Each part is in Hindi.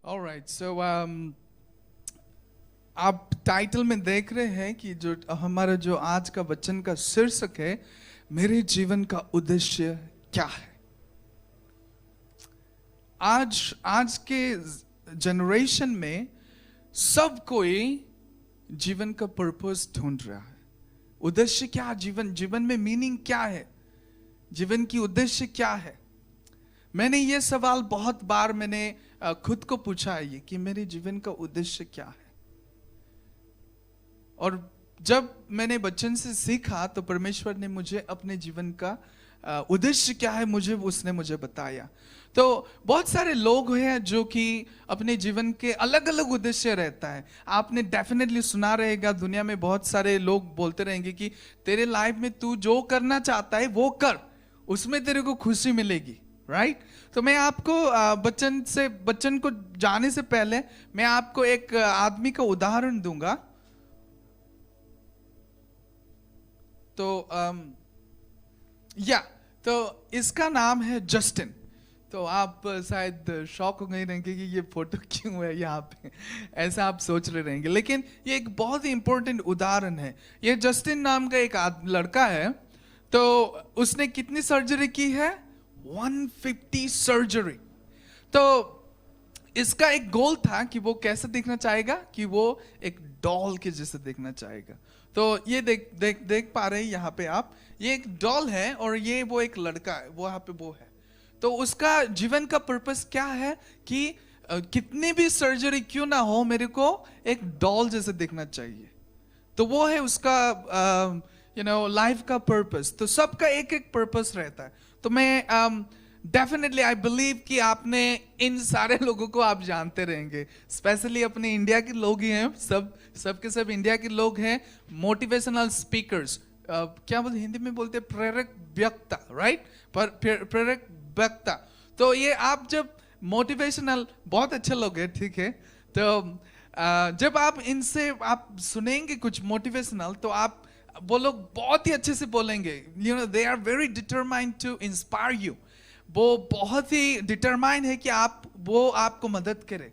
Alright, so आप टाइटल में देख रहे हैं कि जो हमारा जो आज का वचन का शीर्षक है, मेरे जीवन का उद्देश्य क्या है। आज के जनरेशन में सब कोई जीवन का पर्पस ढूंढ रहा है। उद्देश्य क्या, जीवन में मीनिंग क्या है, जीवन की उद्देश्य क्या है। मैंने ये सवाल बहुत बार मैंने खुद को पूछा है ये कि मेरे जीवन का उद्देश्य क्या है। और जब मैंने बच्चन से सीखा तो परमेश्वर ने मुझे अपने जीवन का उद्देश्य क्या है उसने मुझे बताया। तो बहुत सारे लोग हैं जो कि अपने जीवन के अलग अलग उद्देश्य रहता है। आपने डेफिनेटली सुना रहेगा, दुनिया में बहुत सारे लोग बोलते रहेंगे कि तेरे लाइफ में तू जो करना चाहता है वो कर, उसमें तेरे को खुशी मिलेगी, राइट। तो मैं आपको बच्चन को जाने से पहले मैं आपको एक आदमी का उदाहरण दूंगा। तो इसका नाम है जस्टिन। तो आप शायद शॉक हो गए रहेंगे कि ये फोटो क्यों है यहाँ पे, ऐसा आप सोच रहे रहेंगे, लेकिन ये एक बहुत ही इंपॉर्टेंट उदाहरण है। ये जस्टिन नाम का एक लड़का है। तो उसने कितनी सर्जरी की है? 150 सर्जरी। तो इसका एक गोल था कि वो कैसे दिखना चाहेगा, कि वो एक डॉल के जैसे दिखना चाहेगा। तो ये देख पा रहे हैं यहाँ पे आप, ये एक डॉल है और ये वो एक लड़का है, वो यहाँ पे वो है। तो उसका जीवन का पर्पस क्या है कि कितनी भी सर्जरी क्यों ना हो, मेरे को एक डॉल जैसे दिखना चाहिए। तो वो है उसका लाइफ का पर्पस। तो सबका एक एक पर्पस रहता है। तो मैं डेफिनेटली आई बिलीव कि आपने इन सारे लोगों को आप जानते रहेंगे, स्पेशली अपने इंडिया के लोग ही हैं, सब के सब इंडिया के लोग हैं। मोटिवेशनल स्पीकर्स, क्या बोलते हिंदी में बोलते हैं, प्रेरक वक्ता, राइट, प्रेरक वक्ता। तो ये आप जब मोटिवेशनल, बहुत अच्छे लोग हैं, ठीक है। तो जब आप इनसे आप सुनेंगे कुछ मोटिवेशनल, तो आप वो लोग बहुत ही अच्छे से बोलेंगे। They are very determined to inspire you. वो बहुत ही डिटरमाइंड है कि वो आपको मदद करे,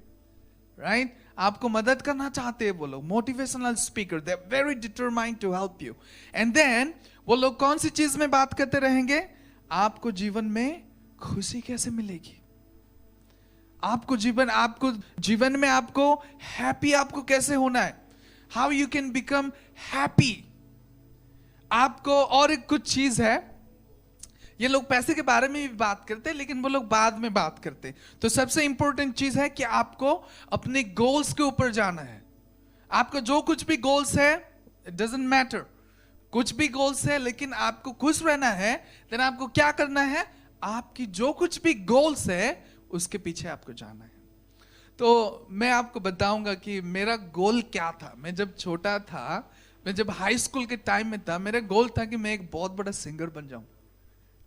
राइट। आपको मदद करना चाहते हैं वो लोग, motivational speaker. They are very determined to help you. And then वो लोग कौन सी चीज में बात करते रहेंगे? आपको जीवन में खुशी कैसे मिलेगी, आपको जीवन में आपको हैप्पी आपको कैसे होना है, how you can become happy. आपको और एक कुछ चीज है, ये लोग पैसे के बारे में भी बात करते हैं, लेकिन वो लोग बाद में बात करते हैं। तो सबसे इंपॉर्टेंट चीज है कि आपको अपने गोल्स के ऊपर जाना है। आपका जो कुछ भी गोल्स है, इट डजंट मैटर, कुछ भी गोल्स है, लेकिन आपको खुश रहना है। देन आपको क्या करना है? आपकी जो कुछ भी गोल्स है उसके पीछे आपको जाना है। तो मैं आपको बताऊंगा कि मेरा गोल क्या था। मैं जब छोटा था, मैं जब हाई स्कूल के टाइम में था, मेरा गोल था कि मैं एक बहुत बड़ा सिंगर बन जाऊं,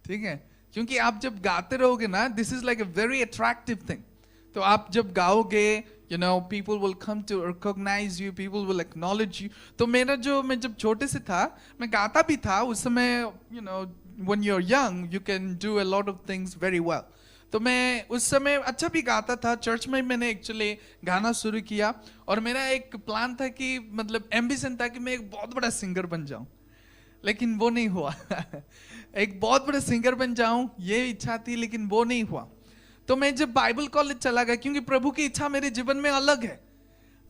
ठीक है। क्योंकि आप जब गाते रहोगे ना, this is like a very attractive thing. तो आप जब गाओगे, people will come to recognise you, people will acknowledge you. तो मैं जब छोटे से था, मैं गाता भी था उस समय। When you are young you can do a lot of things very well. तो मैं उस समय अच्छा भी गाता था। चर्च में मैंने एक्चुअली गाना शुरू किया, और मेरा एक प्लान था कि मतलब एम्बिशन था कि मैं एक बहुत बड़ा सिंगर बन जाऊं, लेकिन वो नहीं हुआ। एक बहुत बड़ा सिंगर बन जाऊं ये इच्छा थी, लेकिन वो नहीं हुआ। तो मैं जब बाइबल कॉलेज चला गया, क्योंकि प्रभु की इच्छा मेरे जीवन में अलग है,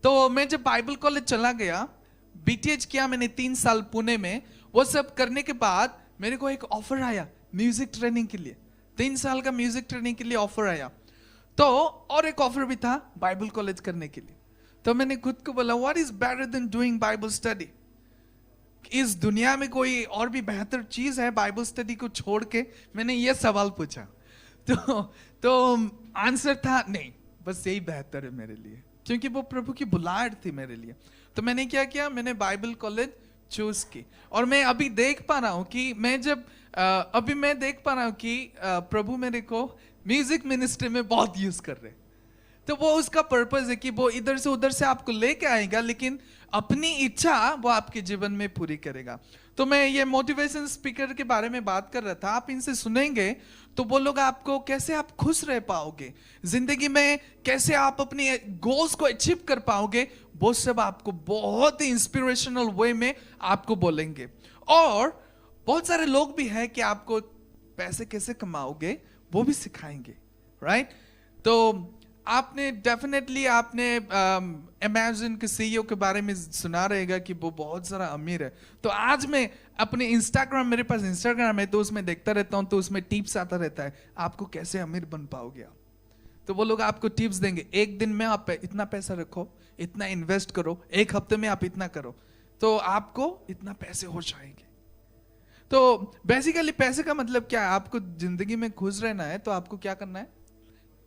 तो मैं जब बाइबल कॉलेज चला गया, बीटीएच किया मैंने 3 साल पुणे में। वो सब करने के बाद मेरे को एक ऑफर आया म्यूजिक ट्रेनिंग के लिए, 3 साल का म्यूजिक ट्रेनिंग के लिए ऑफर आया। तो और एक ऑफर भी था बाइबल कॉलेज करने के लिए। तो मैंने खुद को बोला, what is better than doing Bible study? इस दुनिया में कोई और भी बेहतर चीज है बाइबल स्टडी को छोड़ के? मैंने ये सवाल पूछा। तो आंसर था नहीं, बस यही बेहतर है मेरे लिए, क्योंकि वो प्रभु की बुलाहट थी मेरे लिए। तो मैंने क्या किया, मैंने बाइबल कॉलेज चूज की। और मैं अभी देख पा रहा हूं कि प्रभु मेरे को म्यूजिक मिनिस्ट्री में बहुत यूज कर रहे। तो वो उसका पर्पस है कि वो इधर से उधर से आपको लेके आएगा, लेकिन अपनी इच्छा वो आपके जीवन में पूरी करेगा। तो मैं ये मोटिवेशन स्पीकर के बारे में बात कर रहा था, आप इनसे सुनेंगे तो बोलोगे आपको कैसे आप खुश रह पाओगे जिंदगी में, कैसे आप अपनी गोल्स को अचीव कर पाओगे, वो सब आपको बहुत ही इंस्पिरेशनल वे में आपको बोलेंगे। और बहुत सारे लोग भी हैं कि आपको पैसे कैसे कमाओगे वो भी सिखाएंगे, राइट? तो आपने डेफिनेटली आपने अमेज़न के सीईओ के बारे में सुना रहेगा कि वो बहुत सारा अमीर है। तो आज मैं अपने इंस्टाग्राम, मेरे पास इंस्टाग्राम है तो उसमें देखता रहता हूँ, तो उसमें टिप्स आता रहता है आपको कैसे अमीर बन पाओगे आप। तो वो लोग आपको टिप्स देंगे, एक दिन में आप इतना पैसा रखो, इतना इन्वेस्ट करो, एक हफ्ते में आप इतना करो तो आपको इतना पैसे हो जाएंगे। तो बेसिकली पैसे का मतलब क्या है? आपको जिंदगी में खुश रहना है तो आपको क्या करना है?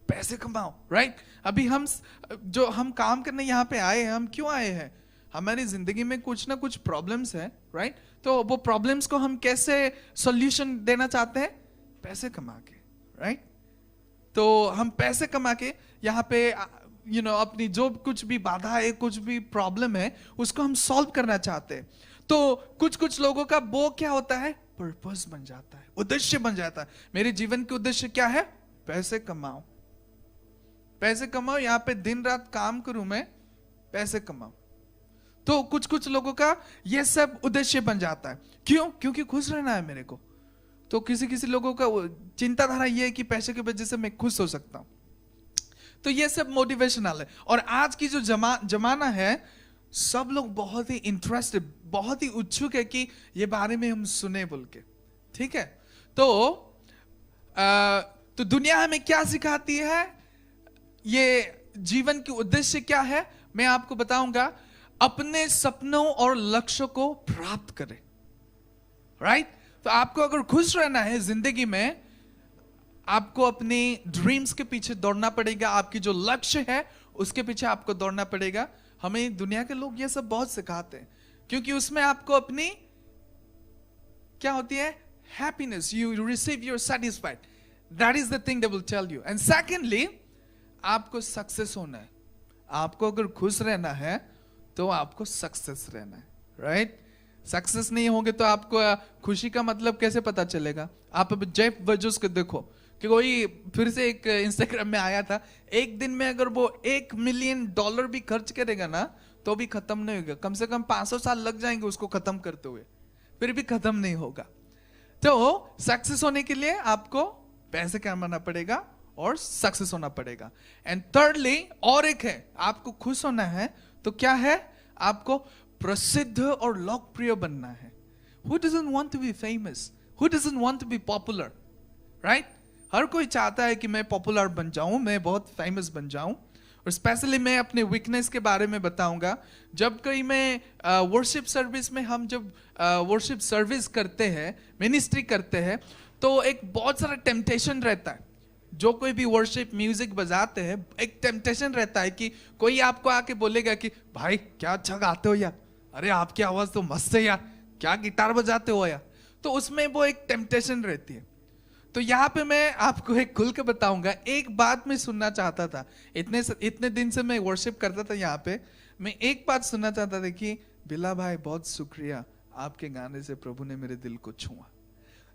पैसे कमाओ, राइट? अभी हम काम करने यहाँ पे आए हैं, हम क्यों आए हैं? हमारी जिंदगी में कुछ ना कुछ प्रॉब्लम्स है, राइट? तो वो प्रॉब्लम्स को हम कैसे सॉल्यूशन देना चाहते हैं? पैसे कमा के, राइट? तो हम पैसे कमा के यहाँ पे अपनी जो कुछ भी बाधा है, कुछ भी प्रॉब्लम है, उसको हम सॉल्व करना चाहते हैं। तो कुछ लोगों का वो क्या होता है? पर्पस बन जाता है, उद्देश्य बन जाता है। मेरे जीवन के उद्देश्य क्या है? पैसे कमाओ, पैसे कमाओ, यहाँ पे दिन रात काम करूं मैं, पैसे कमाओ। तो कुछ लोगों का ये सब उद्देश्य बन जाता है। क्यों? क्योंकि खुश रहना है मेरे को। तो किसी लोगों का चिंताधारा ये है कि पैसे की वजह से मैं खुश हो सकता हूं। तो ये सब मोटिवेशनल है। और आज की जो जमाना है, सब लोग बहुत ही इंटरेस्टेड, बहुत ही उत्सुक है कि ये बारे में हम सुने बोल के, ठीक है? तो दुनिया हमें क्या सिखाती है, ये जीवन की उद्देश्य क्या है, मैं आपको बताऊंगा। अपने सपनों और लक्ष्यों को प्राप्त करें, राइट? तो आपको अगर खुश रहना है जिंदगी में, आपको अपनी ड्रीम्स के पीछे दौड़ना पड़ेगा, आपकी जो लक्ष्य है उसके पीछे आपको दौड़ना पड़ेगा। हमें दुनिया के लोग ये सब बहुत सिखाते हैं, क्योंकि उसमें आपको अपनी क्या होती है? Happiness, you receive your satisfied, that is the thing they will tell you. And secondly, आपको सक्सेस होना है। आपको अगर खुश रहना है तो आपको सक्सेस रहना है, राइट? सक्सेस नहीं होंगे तो आपको खुशी का मतलब कैसे पता चलेगा? आप अब जेफ बेजोस को देखो कि कोई फिर से एक इंस्टाग्राम में आया था, एक दिन में अगर वो $1 मिलियन भी खर्च करेगा ना तो भी खत्म नहीं होगा। कम से कम 500 साल लग जाएंगे उसको खत्म करते हुए, फिर भी खत्म नहीं होगा। तो सक्सेस होने के लिए आपको पैसे कमाना पड़ेगा और सक्सेस होना पड़ेगा। एंड थर्डली, और एक है, आपको खुश होना है तो क्या है? आपको प्रसिद्ध और लोकप्रिय बनना है। Who doesn't want to be famous? Who doesn't want to be popular? Right? हर कोई चाहता है कि मैं पॉपुलर बन जाऊं, मैं बहुत फेमस बन जाऊं। और स्पेशली मैं अपने वीकनेस के बारे में बताऊंगा। जब कहीं मैं वर्शिप सर्विस में, हम जब वर्शिप सर्विस करते हैं, मिनिस्ट्री करते हैं, तो एक बहुत सारा टेम्पटेशन रहता है। जो कोई भी वर्शिप म्यूजिक बजाते हैं, एक टेम्पटेशन रहता है कि कोई आपको आके बोलेगा कि भाई क्या अच्छा गाते हो यार, अरे आपकी आवाज तो मस्त है यार, क्या गिटार बजाते हो यार। तो उसमें वो एक टेम्पटेशन रहती है। तो यहाँ पे मैं आपको एक खुल के बताऊंगा, एक बात मैं सुनना चाहता था। इतने दिन से मैं वर्शिप करता था यहाँ पे, मैं एक बात सुनना चाहता था कि बिल्ला भाई बहुत शुक्रिया, आपके गाने से प्रभु ने मेरे दिल को छुआ।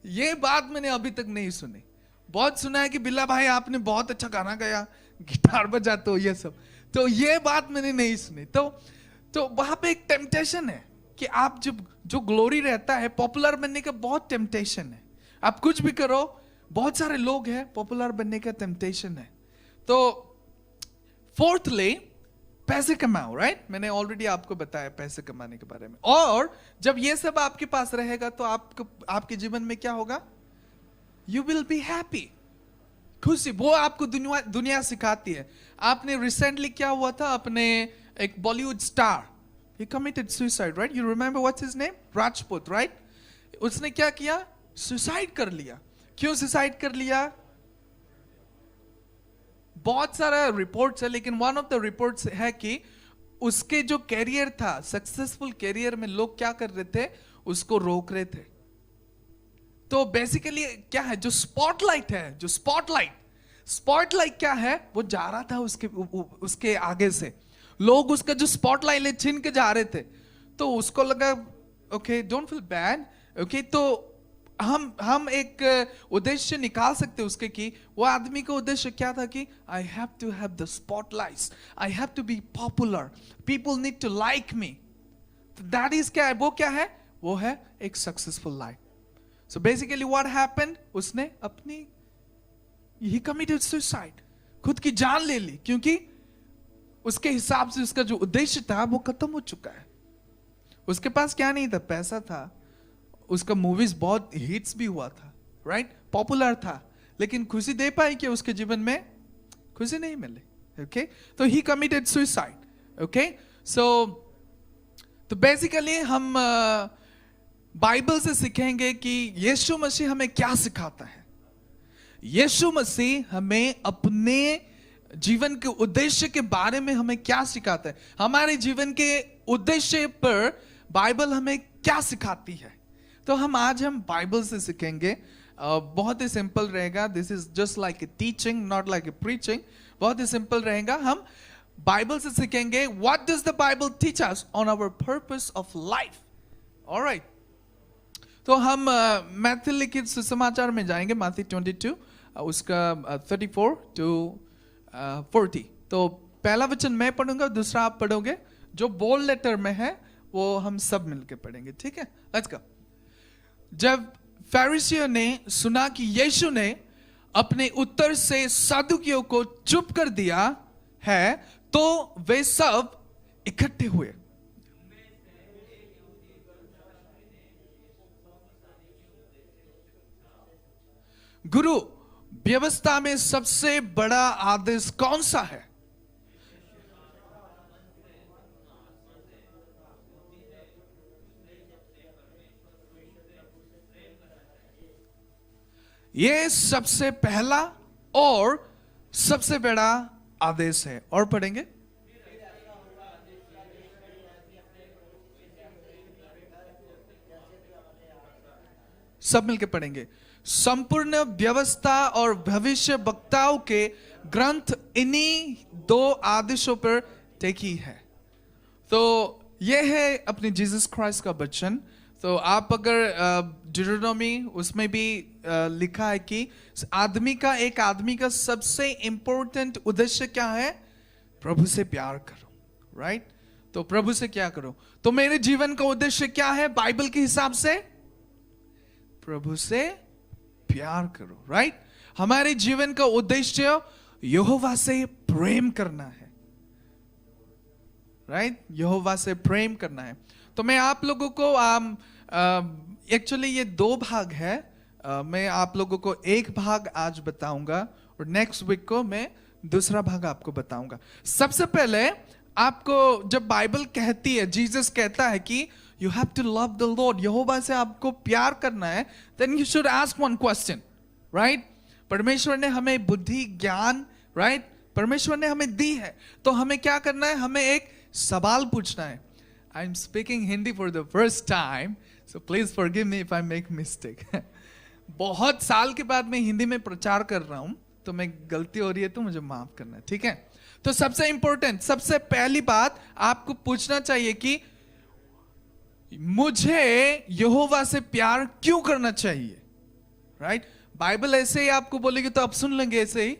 ये बात मैंने अभी तक नहीं सुनी। बहुत सुना है कि बिल्ला भाई आपने बहुत अच्छा गाना गाया, गिटार बजाते हो, ये सब। तो ये बात मैंने नहीं सुनी। तो वहां पे एक टेम्पटेशन है कि आप जो ग्लोरी रहता है, पॉपुलर बनने का बहुत टेम्पटेशन है। आप कुछ भी करो, बहुत सारे लोग हैं, पॉपुलर बनने का टेम्पटेशन है। तो फोर्थली, पैसे कमाओ, राइट? मैंने ऑलरेडी आपको बताया पैसे कमाने के बारे में। और जब ये सब आपके पास रहेगा तो आपके जीवन में क्या होगा? You will be happy, खुशी। वो आपको दुनिया सिखाती है। आपने रिसेंटली क्या हुआ था, अपने एक Bollywood star, he committed suicide, right? You remember what's his name? Rajput, right? उसने क्या किया? सुसाइड कर लिया। क्यों सुसाइड कर लिया? बहुत सारा रिपोर्ट्स है, लेकिन वन ऑफ द रिपोर्ट्स है कि उसके जो कैरियर था, सक्सेसफुल कैरियर में लोग क्या कर रहे थे? उसको रोक रहे थे। तो बेसिकली क्या है, जो स्पॉटलाइट है, जो स्पॉटलाइट स्पॉटलाइट क्या है, वो जा रहा था उसके आगे से, लोग उसका जो स्पॉटलाइट छीन के जा रहे थे, तो उसको लगा okay don't feel bad, okay तो हम एक उद्देश्य निकाल सकते उसके कि वो आदमी का उद्देश्य क्या था कि I have to have the spotlights, I have to be popular, people need to like me. That is क्या है, वो क्या है, वो है एक successful life. So basically what happened, उसने अपनी ही कमिटेड सुसाइड, खुद की जान ले ली, क्योंकि उसके हिसाब से उसका जो उद्देश्य था वो खत्म हो चुका है। उसके पास क्या नहीं था, पैसा था, उसका मूवीज बहुत हिट्स भी हुआ था, राइट, पॉपुलर था, लेकिन खुशी दे पाई कि उसके जीवन में खुशी नहीं मिली। ओके, तो ही कमिटेड सुसाइड। ओके, सो तो बेसिकली हम बाइबल से सीखेंगे कि यीशु मसीह हमें क्या सिखाता है। यीशु मसीह हमें अपने जीवन के उद्देश्य के बारे में हमें क्या सिखाता है, हमारे जीवन के उद्देश्य पर बाइबल हमें क्या सिखाती है। तो आज हम बाइबल से सीखेंगे, बहुत ही सिंपल रहेगा। This is just like a teaching, not like a preaching. बहुत ही सिंपल रहेगा। हम बाइबल से सीखेंगे what does the Bible teach us on our purpose of life. Alright, तो हम मैथ्यू लिखित सुसमाचार में जाएंगे, मैथ्यू 22 उसका 34 to 40। तो पहला वचन मैं पढ़ूंगा, दूसरा आप पढ़ोगे। जो बोल्ड लेटर में है वो हम सब मिलकर पढ़ेंगे, ठीक है। Let's go. जब फरीसियों ने सुना कि यीशु ने अपने उत्तर से सदुकियों को चुप कर दिया है, तो वे सब इकट्ठे हुए। गुरु, व्यवस्था में सबसे बड़ा आदेश कौन सा है? ये सबसे पहला और सबसे बड़ा आदेश है। और पढ़ेंगे, सब मिलके पढ़ेंगे। संपूर्ण व्यवस्था और भविष्य वक्ताओं के ग्रंथ इन्हीं दो आदेशों पर टिकी है। तो यह है अपने जीसस क्राइस्ट का वचन। तो आप अगर डिटरोनोमी उसमें भी लिखा है कि एक आदमी का सबसे इंपॉर्टेंट उद्देश्य क्या है? प्रभु से प्यार करो, राइट। तो प्रभु से क्या करो? तो मेरे जीवन का उद्देश्य क्या है बाइबल के हिसाब से? प्रभु से प्यार करो, राइट। हमारे जीवन का उद्देश्य यहोवा से प्रेम करना है, राइट। यहोवा से प्रेम करना है। तो मैं आप लोगों को एक्चुअली ये दो भाग है। मैं आप लोगों को एक भाग आज बताऊंगा और नेक्स्ट वीक को मैं दूसरा भाग आपको बताऊंगा। सबसे पहले आपको जब बाइबल कहती है, जीसस कहता है कि you have to love the Lord, यहोवा से आपको प्यार करना है, then you should ask one question, right. परमेश्वर ने हमें बुद्धि, ज्ञान, राइट, परमेश्वर ने हमें दी है, तो हमें क्या करना है? हमें एक सवाल पूछना है। I am speaking Hindi for the first time, so please forgive me if I make mistake. बहुत साल के बाद मैं हिंदी में प्रचार कर रहा हूं, तो मैं गलती हो रही है तो मुझे माफ करना, ठीक है। तो सबसे इंपॉर्टेंट, सबसे पहली बात आपको पूछना चाहिए कि मुझे यहोवा से प्यार क्यों करना चाहिए, राइट। बाइबल ऐसे ही आपको बोलेगी तो आप सुन लेंगे, ऐसे ही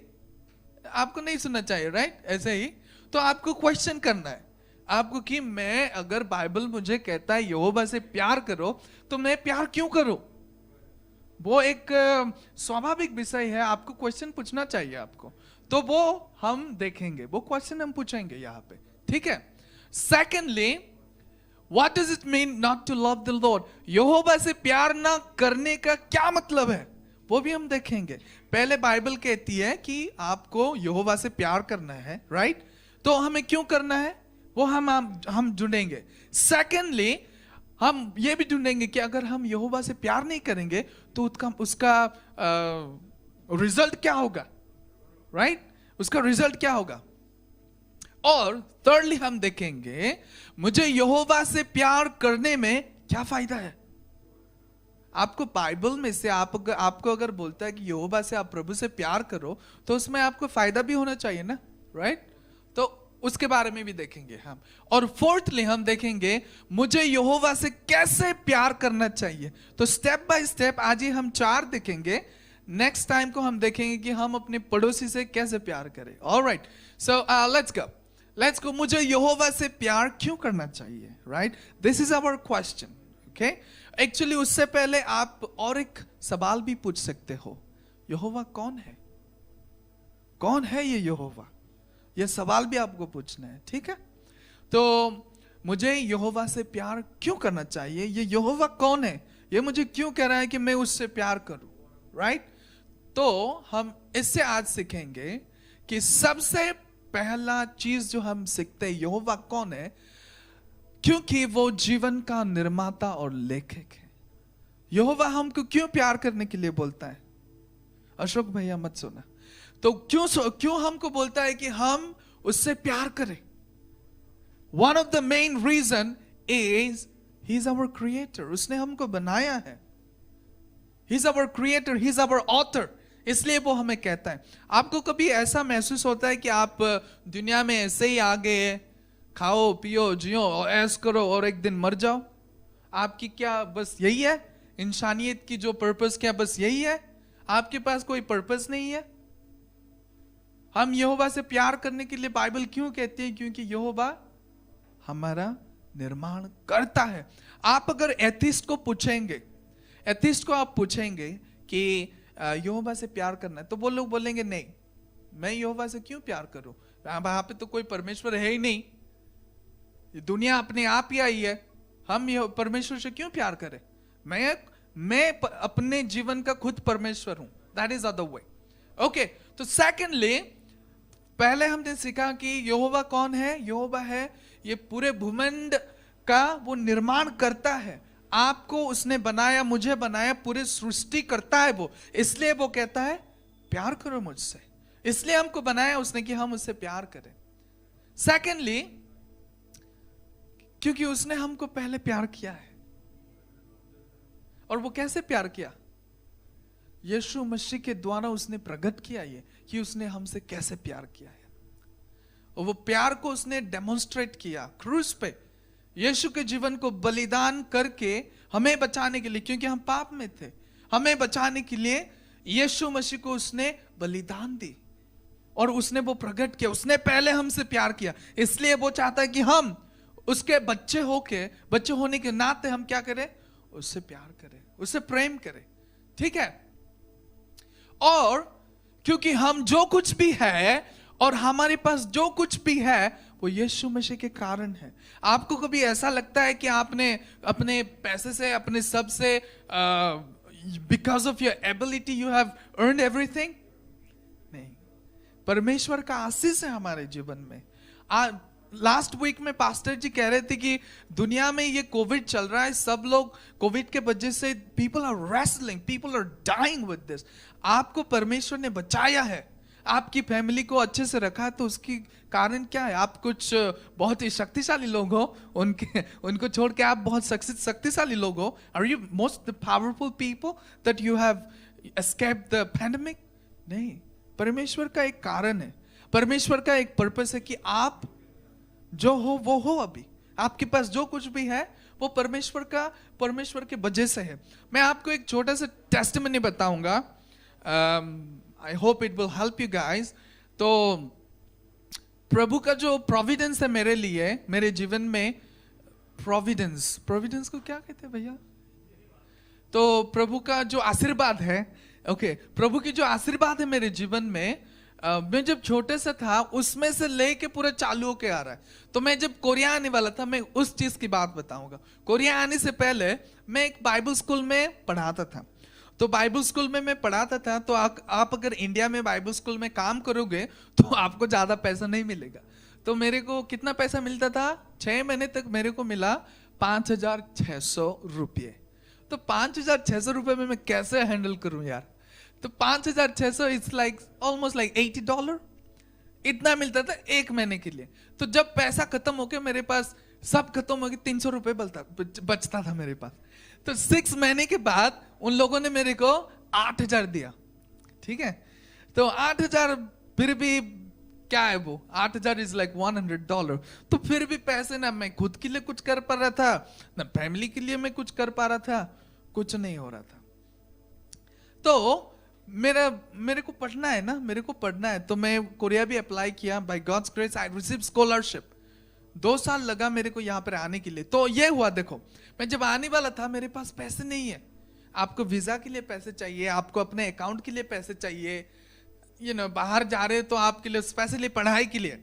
आपको नहीं सुनना चाहिए, राइट, ऐसे ही। तो आपको क्वेश्चन करना है आपको कि मैं, अगर बाइबल मुझे कहता है यहोवा से प्यार करो, तो मैं प्यार क्यों करूं? वो एक स्वाभाविक विषय है, आपको क्वेश्चन पूछना चाहिए आपको। तो वो हम देखेंगे, वो क्वेश्चन हम पूछेंगे यहां पे, ठीक है। Secondly, what does it mean not to love the Lord? यहोवा से प्यार ना करने का क्या मतलब है, वो भी हम देखेंगे। पहले बाइबल कहती है कि आपको यहोवा से प्यार करना है, राइट। तो हमें क्यों करना है वो हम ढूंढेंगे। सेकेंडली, हम ये भी ढूंढेंगे कि अगर हम यहोवा से प्यार नहीं करेंगे तो उसका रिजल्ट क्या होगा, राइट, उसका रिजल्ट क्या होगा। और थर्डली हम देखेंगे मुझे यहोवा से प्यार करने में क्या फायदा है। आपको बाइबल में से आपको अगर बोलता है कि यहोवा से आप प्रभु से प्यार करो, तो उसमें आपको फायदा भी होना चाहिए ना, राइट? तो उसके बारे में भी देखेंगे हम। और फोर्थली हम देखेंगे मुझे यहोवा से कैसे प्यार करना चाहिए। तो स्टेप बाय स्टेप आज ही हम 4 देखेंगे। नेक्स्ट टाइम को हम देखेंगे कि हम अपने पड़ोसी से कैसे प्यार करें। Alright, so let's go. मुझे यहोवा से प्यार क्यों करना चाहिए, right? This is our question, okay? Actually उससे पहले आप और एक सवाल भी पूछ सकते हो, यहोवा कौन है? कौन है ये यहोवा? ये सवाल भी आपको पूछना है, ठीक है? तो मुझे यहोवा से प्यार क्यों करना चाहिए? ये यहोवा कौन है? ये मुझे क्यों कह रहा है कि मैं उससे प्यार करूं, राइट? तो हम इससे आज सीखेंगे कि सबसे पहला चीज जो हम सीखते हैं, यहोवा कौन है, क्योंकि वो जीवन का निर्माता और लेखक है। यहोवा हमको क्यों प्यार करने के लिए बोलता है? अशोक भैया मत सुना। तो क्यों हमको बोलता है कि हम उससे प्यार करें? One of the main reason is he is our creator. उसने हमको बनाया है। He is our creator, he is our author, इसलिए वो हमें कहता है। आपको कभी ऐसा महसूस होता है कि आप दुनिया में ऐसे ही आ गए, खाओ पियो जियो और ऐस करो और एक दिन मर जाओ? आपकी क्या बस यही है? इंसानियत की जो पर्पस क्या बस यही है? आपके पास कोई पर्पस नहीं है? हम यहोवा से प्यार करने के लिए बाइबल क्यों कहते हैं? क्योंकि यहोवा हमारा निर्माण करता है। आप अगर एथिस्ट को पूछेंगे, एथिस्ट को आप पूछेंगे कि यहोवा से प्यार करना है, तो वो लोग बोलेंगे नहीं, मैं यहोवा से क्यों प्यार करूं? वहां पे तो कोई परमेश्वर है ही नहीं, ये दुनिया अपने आप ही आई है, हम ये परमेश्वर से क्यों प्यार करें? मैं अपने जीवन का खुद परमेश्वर हूं। That is other way. Okay, तो सेकेंडली पहले हमने सीखा कि यहोवा कौन है। यहोवा है ये पूरे भूमंड का वो निर्माण करता है। आपको उसने बनाया, मुझे बनाया, पूरे सृष्टि करता है वो, इसलिए वो कहता है प्यार करो मुझसे। इसलिए हमको बनाया उसने कि हम उससे प्यार करें। सेकेंडली क्योंकि उसने हमको पहले प्यार किया है। और वो कैसे प्यार किया? यीशु मसीह के द्वारा उसने प्रकट किया ये कि उसने हमसे कैसे प्यार किया है। और वो प्यार को उसने डेमोन्स्ट्रेट किया क्रूस पे, यीशु के जीवन को बलिदान करके हमें बचाने के लिए, क्योंकि हम पाप में थे, हमें बचाने के लिए यीशु मसीह को उसने बलिदान दी और उसने वो प्रकट किया। उसने पहले हमसे प्यार किया, इसलिए वो चाहता है कि हम उसके बच्चे होने के नाते हम क्या करें? उससे प्यार करें, उससे प्रेम करें, ठीक है? और क्योंकि हम जो कुछ भी है और हमारे पास जो कुछ भी है वो यीशु मसीह के कारण है। आपको कभी ऐसा लगता है कि आपने अपने पैसे से, अपने सब से, because of your ability you have earned everything? नहीं, परमेश्वर का आशीष है हमारे जीवन में। लास्ट वीक में पास्टर जी कह रहे थे कि दुनिया में ये कोविड चल रहा है, सब लोग कोविड के वजह से people are wrestling, people are dying with this. आपको परमेश्वर ने बचाया है, आपकी फैमिली को अच्छे से रखा है, तो उसकी कारण क्या है? आप कुछ बहुत ही शक्तिशाली लोग हो, उनको छोड़ के आप बहुत शक्तिशाली लोग हो। Are you most powerful people that you have escaped the pandemic? नहीं, परमेश्वर का एक कारण है, परमेश्वर का एक पर्पस है कि आप जो हो वो हो। अभी आपके पास जो कुछ भी है वो परमेश्वर के वजह से है। मैं आपको एक छोटा सा टेस्टिमनी बताऊंगा, I hope it will help you guys. तो प्रभु का जो प्रोविडेंस है मेरे लिए, मेरे जीवन में, प्रोविडेंस को क्या कहते हैं भैया? तो प्रभु का जो आशीर्वाद है, ओके, प्रभु की जो आशीर्वाद है मेरे जीवन में, मैं जब छोटे से था उसमें से लेके पूरा चालू होके आ रहा है। तो मैं जब कोरिया आने वाला था, मैं उस चीज की बात बताऊंगा। कोरिया आने से पहले मैं एक बाइबल स्कूल में पढ़ाता था। तो बाइबल स्कूल में मैं पढ़ाता था, तो आप अगर इंडिया में बाइबल स्कूल में काम करोगे तो आपको ज्यादा पैसा नहीं मिलेगा। तो मेरे को कितना पैसा मिलता था? 6 महीने तक मेरे को मिला 5,600 रुपये। तो 5,600 रुपये में मैं कैसे हैंडल करूं यार? तो 5,600 इट्स लाइक ऑलमोस्ट लाइक $80, इतना मिलता था एक महीने के लिए। तो जब पैसा खत्म हो गया, मेरे पास सब खत्म हो गया, 300 रुपये बचता था मेरे पास। तो 6 महीने के बाद उन लोगों ने मेरे को 8,000 दिया, ठीक है। तो 8,000 फिर भी क्या है वो, 8,000 इज लाइक $100। तो फिर भी पैसे ना मैं खुद के लिए कुछ कर पा रहा था, ना फैमिली के लिए मैं कुछ कर पा रहा था, कुछ नहीं हो रहा था। तो मेरे को पढ़ना है ना, मेरे को पढ़ना है, तो मैं कोरिया भी अप्लाई किया। By God's grace I receive scholarship. 2 साल लगा मेरे को यहाँ पर आने के लिए। तो ये हुआ, देखो मैं जब आने वाला था मेरे पास पैसे नहीं है। आपको वीजा के लिए पैसे चाहिए, आपको अपने अकाउंट के लिए पैसे चाहिए, बाहर जा रहे हो तो आपके लिए स्पेशली पढ़ाई के लिए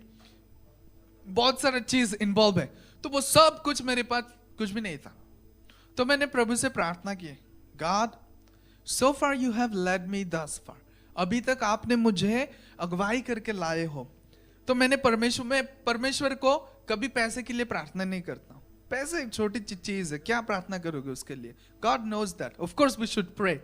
बहुत सारा चीज इन्वॉल्व है। तो वो सब कुछ मेरे पास कुछ भी नहीं था। तो मैंने प्रभु से प्रार्थना की, God so far you have led me दस फार, अभी तक आपने मुझे अगुवाई करके लाए हो। तो मैंने परमेश्वर को कभी पैसे के लिए प्रार्थना नहीं करता हूं। पैसे एक छोटी चीज है, क्या प्रार्थना करोगे उसके लिए? God knows that, of course we should pray.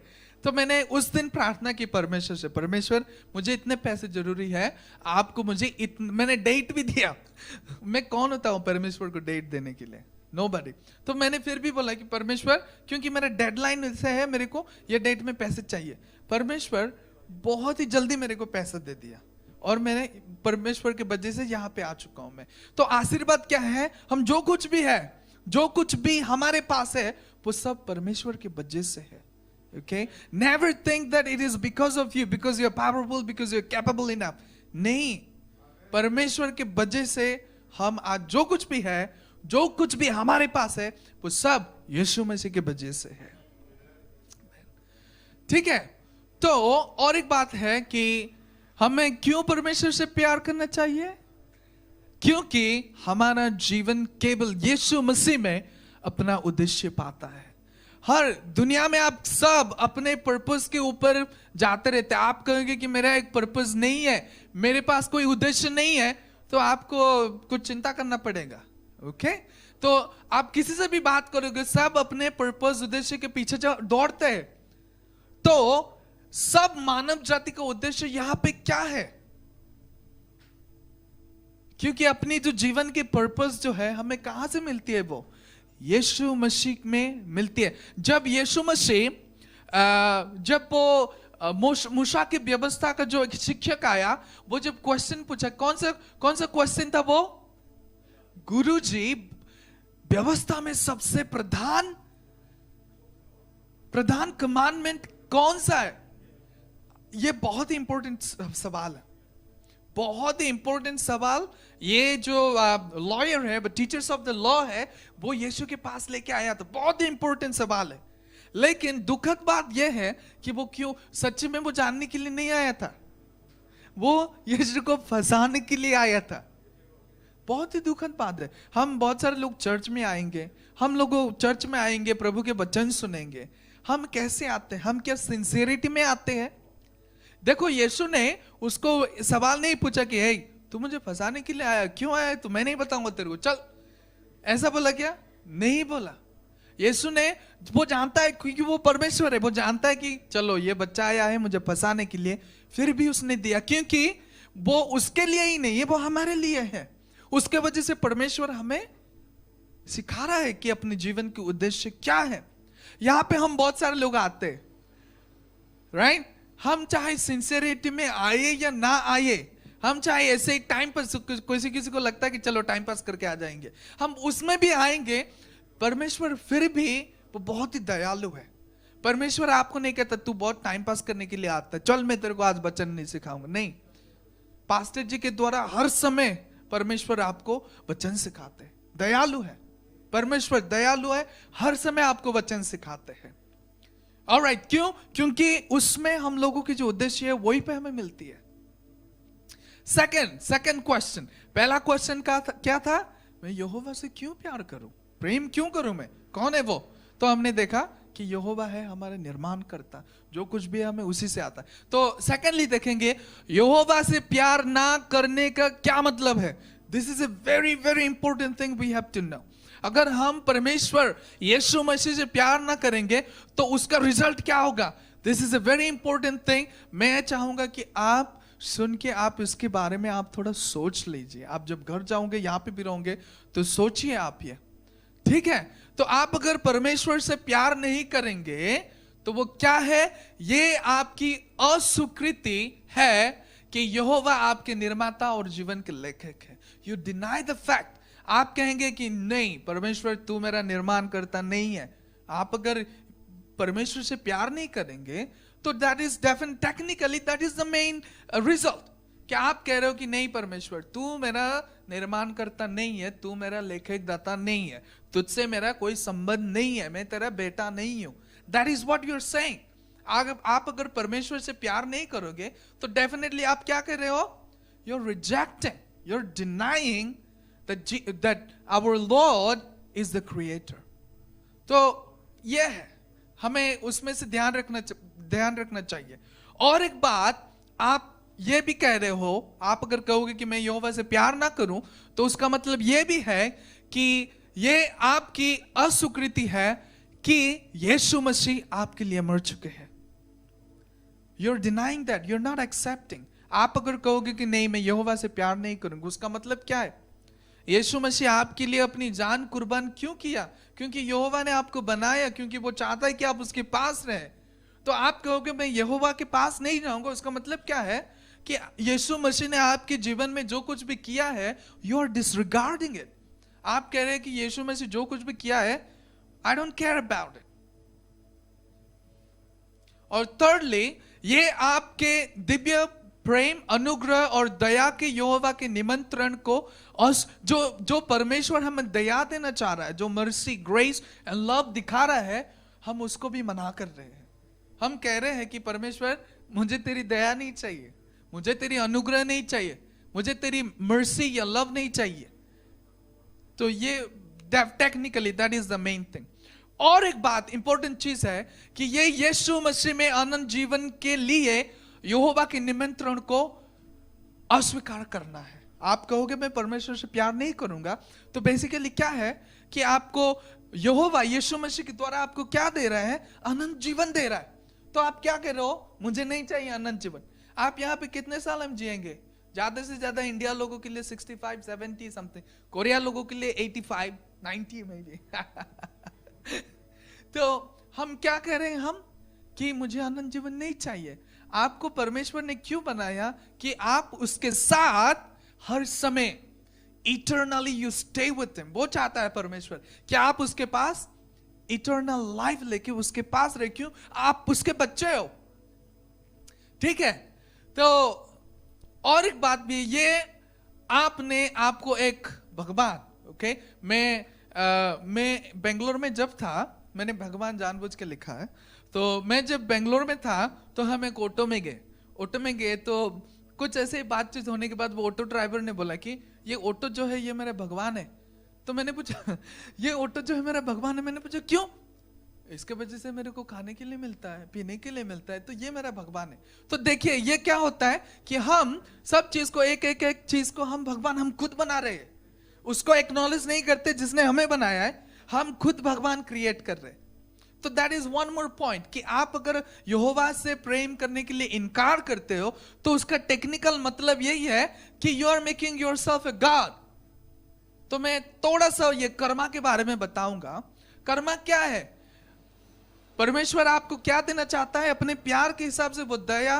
तो मैंने उस दिन प्रार्थना की परमेश्वर से, परमेश्वर मुझे इतने पैसे जरूरी है, आपको मुझे मैंने डेट भी दिया। मैं कौन होता हूं परमेश्वर को डेट देने के लिए? नोबडी। तो मैंने फिर भी बोला कि परमेश्वर, क्योंकि मेरा डेडलाइन ऐसे है, मेरे को ये डेट में पैसे चाहिए। परमेश्वर बहुत ही जल्दी मेरे को पैसा दे दिया और मैंने परमेश्वर के वजह से यहाँ पे आ चुका हूं मैं। तो आशीर्वाद क्या है? हम जो कुछ भी है, जो कुछ भी हमारे पास है, वो सब परमेश्वर के वजह से है। Okay? Never think that it is because of you, because you're powerful, because you're capable enough. नहीं, परमेश्वर के वजह से हम आज जो कुछ भी है, जो कुछ भी हमारे पास है, वो सब यीशु मसीह के वजह से है। ठीक है। तो और एक बात है कि हमें क्यों परमेश्वर से प्यार करना चाहिए? क्योंकि हमारा जीवन केवल यीशु मसीह में अपना उद्देश्य पाता है। हर दुनिया में आप सब अपने पर्पस के ऊपर जाते रहते हैं। आप कहेंगे कि मेरा एक पर्पस नहीं है, मेरे पास कोई उद्देश्य नहीं है, तो आपको कुछ चिंता करना पड़ेगा। ओके? तो आप किसी से भी बात करोगे, सब अपने पर्पस उद्देश्य के पीछे दौड़ते हैं। तो सब मानव जाति का उद्देश्य यहां पे क्या है? क्योंकि अपनी जो जीवन की पर्पस जो है हमें कहां से मिलती है? वो यीशु मसीह में मिलती है। जब यीशु मसीह जब वो मूसा की व्यवस्था का जो एक शिक्षक आया, वो जब क्वेश्चन पूछा, कौन सा क्वेश्चन था वो? गुरुजी, व्यवस्था में सबसे प्रधान कमांडमेंट कौन सा है? ये बहुत ही इंपॉर्टेंट सवाल है, बहुत ही इंपॉर्टेंट सवाल। ये जो लॉयर है, टीचर्स ऑफ द लॉ है, वो यीशु के पास लेके आया था। बहुत ही इंपॉर्टेंट सवाल है। लेकिन दुखद बात यह है कि वो क्यों, सच्ची में वो जानने के लिए नहीं आया था, वो यीशु को फंसाने के लिए आया था। बहुत ही दुखद बात है। हम बहुत सारे लोग चर्च में आएंगे, हम लोग चर्च में आएंगे, प्रभु के वचन सुनेंगे। हम कैसे आते हैं? हम क्या सिंसियरिटी में आते हैं? देखो, यीशु ने उसको सवाल नहीं पूछा कि हे, तू मुझे फंसाने के लिए आया, क्यों आया? तो मैं नहीं बताऊंगा तेरे को, चल। ऐसा बोला क्या? नहीं बोला। यीशु ने, वो जानता है क्योंकि वो परमेश्वर है, वो जानता है कि चलो ये बच्चा आया है मुझे फंसाने के लिए, फिर भी उसने दिया, क्योंकि वो उसके लिए ही नहीं है, वो हमारे लिए है। उसके वजह से परमेश्वर हमें सिखा रहा है कि अपने जीवन के उद्देश्य क्या है। यहां पे हम बहुत सारे लोग आते हैं, राइट? हम चाहे सिंसियरिटी में आए या ना आए, हम चाहे ऐसे ही टाइम पास, किसी को लगता है कि चलो टाइम पास करके आ जाएंगे, हम उसमें भी आएंगे। परमेश्वर फिर भी वो बहुत ही दयालु है। परमेश्वर आपको नहीं कहता तू बहुत टाइम पास करने के लिए आता है, चल मैं तेरे को आज वचन नहीं सिखाऊंगा। नहीं, पास्टर जी के द्वारा हर समय परमेश्वर आपको वचन सिखाते हैं। दयालु है परमेश्वर, दयालु है, हर समय आपको वचन सिखाते हैं। ऑलराइट, क्यों? क्योंकि उसमें हम लोगों की जो उद्देश्य है वही पे हमें मिलती है। सेकंड क्वेश्चन, पहला क्वेश्चन क्या था? मैं यहोवा से क्यों प्यार करूं, प्रेम क्यों करूं मैं? कौन है वो? तो हमने देखा कि यहोवा है हमारे निर्माण करता, जो कुछ भी हमें उसी से आता है। तो सेकेंडली देखेंगे यहोवा से प्यार ना करने का क्या मतलब है। This is a very very important thing we have to know. अगर हम परमेश्वर यीशु मसीह से प्यार ना करेंगे तो उसका रिजल्ट क्या होगा? This is a very important thing. मैं चाहूंगा कि आप सुन के आप इसके बारे में आप थोड़ा सोच लीजिए। आप जब घर जाओगे, यहां पे भी रहोगे, तो सोचिए आप ये, ठीक है? तो आप अगर परमेश्वर से प्यार नहीं करेंगे तो वो क्या है? ये आपकी अस्वीकृति है कि यहोवा आपके निर्माता और जीवन के लेखक है. You deny the fact. आप कहेंगे कि नहीं, परमेश्वर तू मेरा निर्माण करता नहीं है. आप अगर परमेश्वर से प्यार नहीं करेंगे तो that is definite, technically that is the main result. क्या आप कह रहे हो कि नहीं परमेश्वर तू मेरा निर्माण करता नहीं है, तू मेरा लेखक दाता नहीं है, तुझसे मेरा कोई संबंध नहीं है, मैं तेरा बेटा नहीं हूं. That is what you are saying. आप अगर परमेश्वर से प्यार नहीं करोगे तो डेफिनेटली आप क्या कर रहे हो? You are rejecting, you are denying that our Lord is the creator. तो ये है, हमें उसमें से ध्यान रखना चाहिए. और एक बात, आप ये भी कह रहे हो, आप अगर कहोगे कि मैं यहोवा से प्यार ना करूं तो उसका मतलब ये भी है कि ये आपकी अस्वीकृति है कि यीशु मसीह आपके लिए मर चुके हैं. You're denying that, you're not accepting. आप अगर कहोगे कि नहीं मैं यहोवा से प्यार नहीं करूंगा, उसका मतलब क्या है? यीशु मसीह आपके लिए अपनी जान कुर्बान क्यों किया? क्योंकि यहोवा ने आपको बनाया, क्योंकि वो चाहता है कि आप उसके पास रहे. तो आप कहोगे मैं यहोवा के पास नहीं जाऊंगा, उसका मतलब क्या है? कि यीशु मसीह ने आपके जीवन में जो कुछ भी किया है, यू आर डिसरिगार्डिंग इट. आप कह रहे हैं कि यीशु मसीह जो कुछ भी किया है, I don't care about it. और थर्डली, ये आपके दिव्य प्रेम, अनुग्रह और दया के यहोवा के निमंत्रण को, और जो परमेश्वर हमें दया देना चाह रहा है, जो मर्सी, ग्रेस एंड लव दिखा रहा है, हम उसको भी मना कर रहे हैं. हम कह रहे हैं कि परमेश्वर मुझे तेरी दया नहीं चाहिए, मुझे तेरी अनुग्रह नहीं चाहिए, मुझे तेरी मर्सी या लव नहीं चाहिए. तो ये technically that is the main thing. और एक बात इंपॉर्टेंट चीज है कि ये यीशु मसीह में अनंत जीवन के लिए यहोवा के निमंत्रण को अस्वीकार करना है. आप कहोगे मैं परमेश्वर से प्यार नहीं करूंगा, तो बेसिकली क्या है कि आपको यहोवा यीशु मसीह के द्वारा आपको क्या दे रहा है? अनंत जीवन दे रहा है. तो आप क्या कह रहे हो? मुझे नहीं चाहिए अनंत जीवन. आप यहाँ पे कितने साल हम जिएंगे? ज्यादा से ज्यादा इंडिया लोगों के लिए 65, 70 समथिंग, कोरिया लोगों के लिए 85, 90 में भी. तो हम क्या कह रहे हैं? हम कि मुझे अनंत जीवन नहीं चाहिए. आपको परमेश्वर ने क्यों बनाया? कि आप उसके साथ हर समय eternally you stay with him. वो चाहता है परमेश्वर कि आप उसके पास इटर्नल लाइफ लेके उसके पास रहे. क्यों? आप उसके बच्चे हो. ठीक है. तो और एक बात भी, ये आपने आपको एक भगवान, ओके, मैं बेंगलोर में जब था, मैंने भगवान जानबूझ के लिखा है. तो मैं जब बेंगलोर में था तो हम एक ऑटो में गए तो कुछ ऐसे बातचीत होने के बाद वो ऑटो ड्राइवर ने बोला कि ये ऑटो जो है ये मेरा भगवान है. तो मैंने पूछा ये ऑटो जो है मेरा भगवान है. मैंने पूछा क्यों? इसके वजह से मेरे को खाने के लिए मिलता है, पीने के लिए मिलता है, तो ये मेरा भगवान है. तो देखिए ये क्या होता है कि हम सब चीज को एक चीज को हम भगवान हम खुद बना रहे हैं. उसको एक्नॉलेज नहीं करते जिसने हमें बनाया है, हम खुद भगवान क्रिएट कर रहे हैं. तो that is one more point कि आप अगर यहोवा से प्रेम करने के लिए इनकार करते हो तो उसका टेक्निकल मतलब यही है कि you are making yourself a god. तो मैं थोड़ा सा ये कर्मा के बारे में बताऊंगा. कर्मा क्या है? परमेश्वर आपको क्या देना चाहता है? अपने प्यार के हिसाब से वो दया,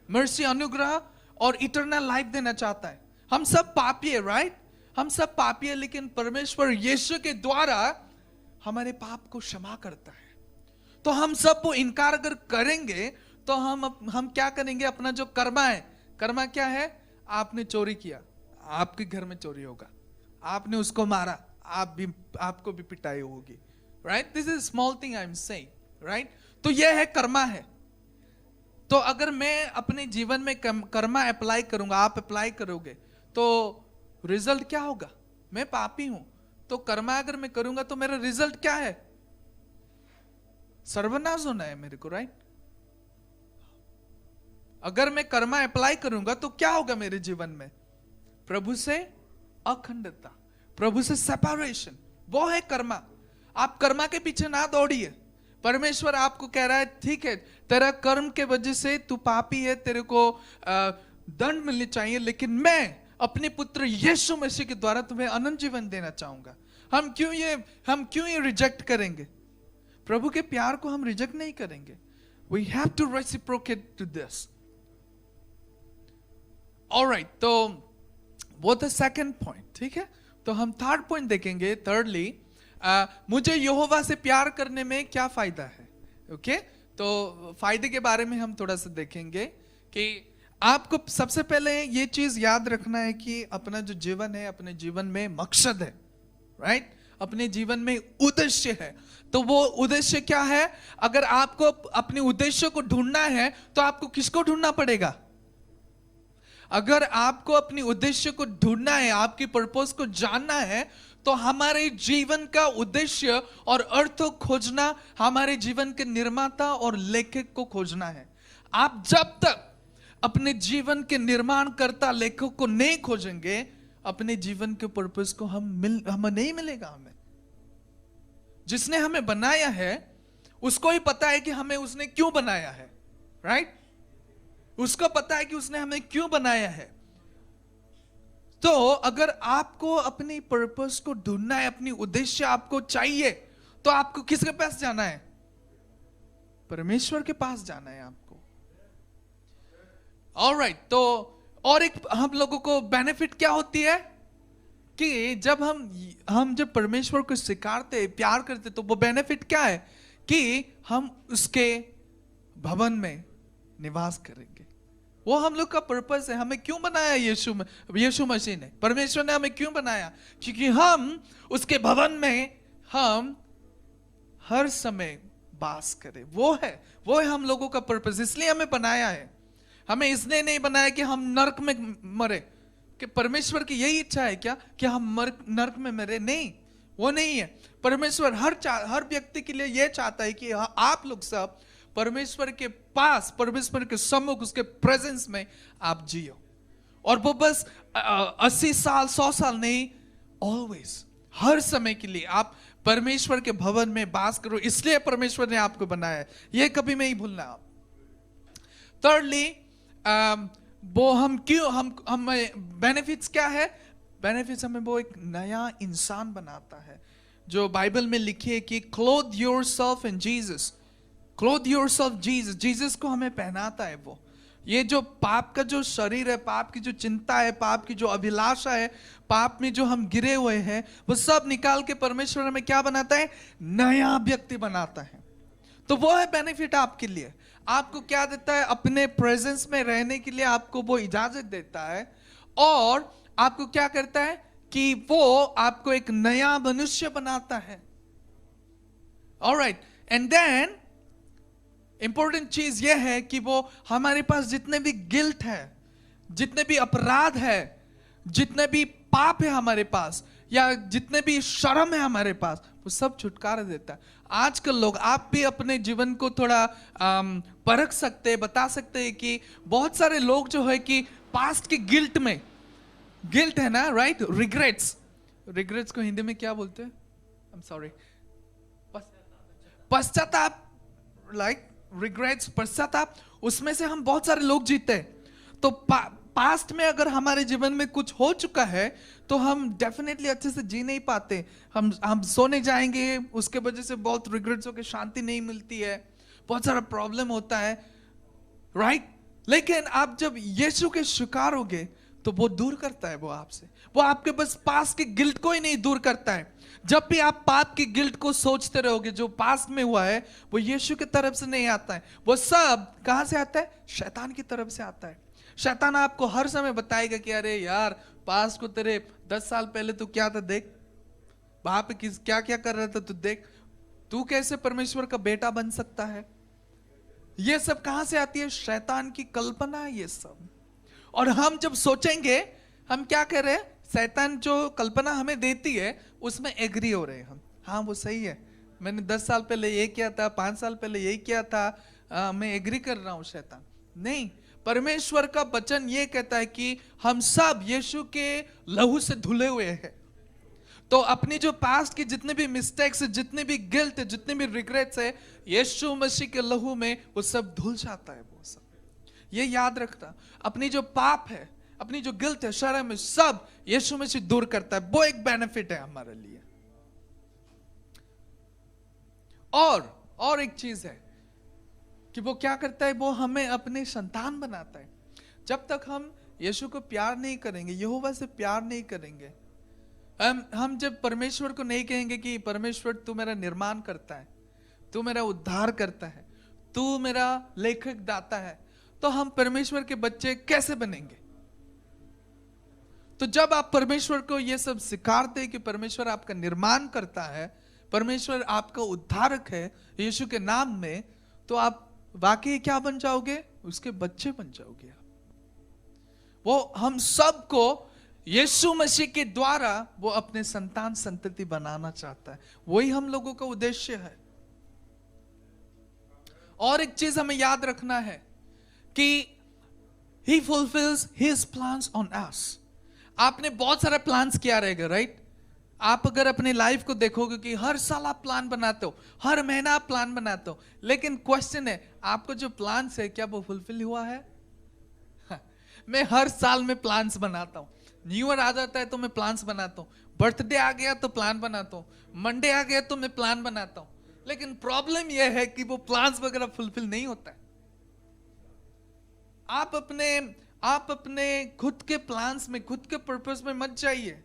मर्सी, अनुग्रह और इटर्नल लाइफ देना चाहता है. हम सब पापी है, राइट? हम सब पापी है, लेकिन परमेश्वर यीशु के द्वारा हमारे पाप को क्षमा करता है. तो हम सब वो इनकार अगर करेंगे तो हम क्या करेंगे? अपना जो कर्मा है, कर्मा क्या है? आपने चोरी किया, आपके घर में चोरी होगा. आपने उसको मारा, आपको भी पिटाई होगी, right? This is small thing I am saying, right? तो यह है कर्मा है. तो अगर मैं अपने जीवन में कर्मा अप्लाई करूंगा, आप अप्लाई करोगे, तो रिजल्ट क्या होगा? मैं पापी हूं, तो कर्मा अगर मैं करूंगा तो मेरा रिजल्ट क्या है? सर्वनाश होना है मेरे को, राइट? अगर मैं कर्मा अप्लाई करूंगा तो क्या होगा मेरे जीवन में? प्रभु से अखंडता, प्रभु से सेपरेशन, वो है कर्मा. आप कर्मा के पीछे ना दौड़िए. परमेश्वर आपको कह रहा है ठीक है तेरा कर्म के वजह से तू पापी है, तेरे को दंड मिलनी चाहिए, लेकिन मैं अपने पुत्र यीशु मसीह के द्वारा तुम्हें अनंत जीवन देना चाहूंगा. हम क्यों ये रिजेक्ट करेंगे? प्रभु के प्यार को हम रिजेक्ट नहीं करेंगे. We have to reciprocate to this. Alright, तो वो था सेकंड पॉइंट. ठीक है, तो हम थर्ड पॉइंट देखेंगे. थिर्डली, मुझे यहोवा से प्यार करने में क्या फायदा है. ओके, तो फायदे के बारे में हम थोड़ा सा देखेंगे कि आपको सबसे पहले ये चीज याद रखना है कि अपना जो जीवन है, अपने जीवन में मकसद है. राइट, अपने जीवन में उद्देश्य है. तो वो उद्देश्य क्या है? अगर आपको अपने उद्देश्य को ढूंढना है तो आपको किसको ढूंढना पड़ेगा? अगर आपको अपनी उद्देश्य को ढूंढना है, आपकी पर्पस को जानना है, तो हमारे जीवन का उद्देश्य और अर्थ खोजना, हमारे जीवन के निर्माता और लेखक को खोजना है. आप जब तक अपने जीवन के निर्माण करता लेखक को नहीं खोजेंगे, अपने जीवन के पर्पस को हमें नहीं मिलेगा. हमें जिसने हमें बनाया है उसको ही पता है कि हमें उसने क्यों बनाया है. राइट, उसको पता है कि उसने हमें क्यों बनाया है. तो अगर आपको अपनी पर्पस को ढूंढना है, अपनी उद्देश्य आपको चाहिए, तो आपको किसके पास जाना है? परमेश्वर के पास जाना है आपको. ऑलराइट, तो और एक हम लोगों को बेनिफिट क्या होती है कि जब हम जब परमेश्वर को स्वीकारते, प्यार करते, तो वो बेनिफिट क्या है कि हम उसके भवन में निवास करेंगे. वो हम लोग का पर्पस है. हमें क्यों बनाया यीशु मसीह ने, परमेश्वर ने हमें क्यों बनाया? क्योंकि हम उसके भवन में हम हर समय वास करें. वो है हम लोगों का पर्पस. इसलिए हमें बनाया है. हमें इसलिए नहीं बनाया कि हम नरक में मरे. कि परमेश्वर की यही इच्छा है क्या कि हम नरक में मरे? नहीं, वो नहीं है. परमेश्वर हर व्यक्ति के लिए यह चाहता है कि आप लोग सब परमेश्वर के पास, परमेश्वर के सम्मुख, उसके प्रेजेंस में आप जियो. और वो बस 80 साल 100 साल नहीं, ऑलवेज, हर समय के लिए आप परमेश्वर के भवन में वास करो. इसलिए परमेश्वर ने आपको बनाया है, ये कभी नहीं भूलना आप. thirdly, वो हम क्यों हमें बेनिफिट्स क्या है? बेनिफिट्स हमें वो एक नया इंसान बनाता है. जो बाइबल में लिखी है कि cloth yourself in Jesus. Cloth yourself Jesus. Jesus को हमें पहनाता है. वो ये जो पाप का जो शरीर है, पाप की जो चिंता है, पाप की जो अभिलाषा है, पाप में जो हम गिरे हुए हैं, वो सब निकाल के परमेश्वर हमें क्या बनाता है? नया व्यक्ति बनाता है. तो वो है बेनिफिट आपके लिए. आपको क्या देता है? अपने प्रेजेंस में रहने के लिए आपको वो इजाजत देता है. और आपको क्या करता है कि वो आपको एक नया मनुष्य बनाता है. ऑलराइट, एंड देन इंपॉर्टेंट चीज यह है कि वो हमारे पास जितने भी गिल्ट है, जितने भी अपराध है, जितने भी पाप है हमारे पास, या जितने भी शर्म है हमारे पास, वो सब छुटकारा देता है. आजकल लोग, आप भी अपने जीवन को थोड़ा परख सकते हैं, बता सकते हैं कि बहुत सारे लोग जो है कि पास्ट के गिल्ट में, गिल्ट है ना, राइट, रिग्रेट्स को हिंदी में क्या बोलते हैं? आई एम सॉरी, पश्चाताप. लाइक रिग्रेट्स, पश्चाताप, उसमें से हम बहुत सारे लोग जीते हैं. तो पास्ट में अगर हमारे जीवन में कुछ हो चुका है तो हम डेफिनेटली अच्छे से जी नहीं पाते. हम सोने जाएंगे, उसके वजह से बहुत रिग्रेट्स होकर शांति नहीं मिलती है, बहुत सारा प्रॉब्लम होता है. राइट, लेकिन आप जब यीशु के स्वीकारोगे तो वो दूर करता है वो आपसे. वो आपके बस पास्ट के गिल्ट को ही नहीं दूर करता है. जब भी आप पाप की गिल्ट को सोचते रहोगे, जो पास्ट में हुआ है, वो यीशु की तरफ से नहीं आता है. वो सब कहां से आता है? शैतान की तरफ से आता है. शैतान आपको हर समय बताएगा कि अरे यार, पास्ट को तेरे 10 साल पहले तू क्या था, देख वहां पे क्या क्या कर रहा था, तू देख, तू कैसे परमेश्वर का बेटा बन सकता है. ये सब कहां से आती है? शैतान की कल्पना है ये सब. और हम जब सोचेंगे, हम क्या कर रहे हैं? शैतान जो कल्पना हमें देती है उसमें एग्री हो रहे हैं हम. हाँ, वो सही है, मैंने 10 साल पहले ये किया था, 5 साल पहले यही किया था, मैं एग्री कर रहा हूं. शैतान नहीं, परमेश्वर का वचन ये कहता है कि हम सब यीशु के लहू से धुले हुए हैं. तो अपनी जो पास्ट की जितने भी मिस्टेक्स है, जितने भी गिल्ट है, जितने भी रिग्रेट्स है, यीशु मसीह के लहू में वो सब धुल जाता है. वो सब ये याद रखता. अपनी जो पाप है, अपनी जो गिल्ट है, शर्म है, सब यीशु मसीह दूर करता है. वो एक बेनिफिट है हमारे लिए. और एक चीज है कि वो क्या करता है, वो हमें अपने संतान बनाता है। जब तक हम यीशु को प्यार नहीं करेंगे, यहोवा से प्यार नहीं करेंगे, हम जब परमेश्वर को नहीं कहेंगे कि परमेश्वर तू मेरा निर्माण करता है, तू मेरा उद्धार करता है, तू मेरा लेखक दाता है, तो हम परमेश्वर के बच्चे कैसे बनेंगे? तो जब आप परमेश्वर को यह सब सिखाते हैं कि परमेश्वर आपका निर्माण करता है, परमेश्वर आपका उद्धारक है यीशु के नाम में, तो आप वाकई क्या बन जाओगे? उसके बच्चे बन जाओगे आप। वो हम सबको यीशु मसीह के द्वारा वो अपने संतान संतति बनाना चाहता है। वही हम लोगों का उद्देश्य है। और एक चीज हमें याद रखना है कि He fulfills His plans on us। आपने बहुत सारा प्लान्स किया रहेगा, राइट? आप अगर अपने लाइफ को देखोगे कि हर साल आप प्लान बनाते हो, हर महीना आप प्लान बनाते हो, लेकिन क्वेश्चन है, आपको जो प्लान्स है क्या वो फुलफिल हुआ है? मैं हर साल में प्लान्स बनाता हूं। न्यू ईयर आ जाता है तो मैं प्लान्स बनाता हूं, बर्थडे आ गया तो प्लान बनाता हूं, मंडे आ गया तो मैं प्लान बनाता हूं, लेकिन प्रॉब्लम यह है कि वो प्लान्स वगैरह फुलफिल नहीं होता है। आप अपने खुद के प्लान्स में, खुद के पर्पस में मत जाइए।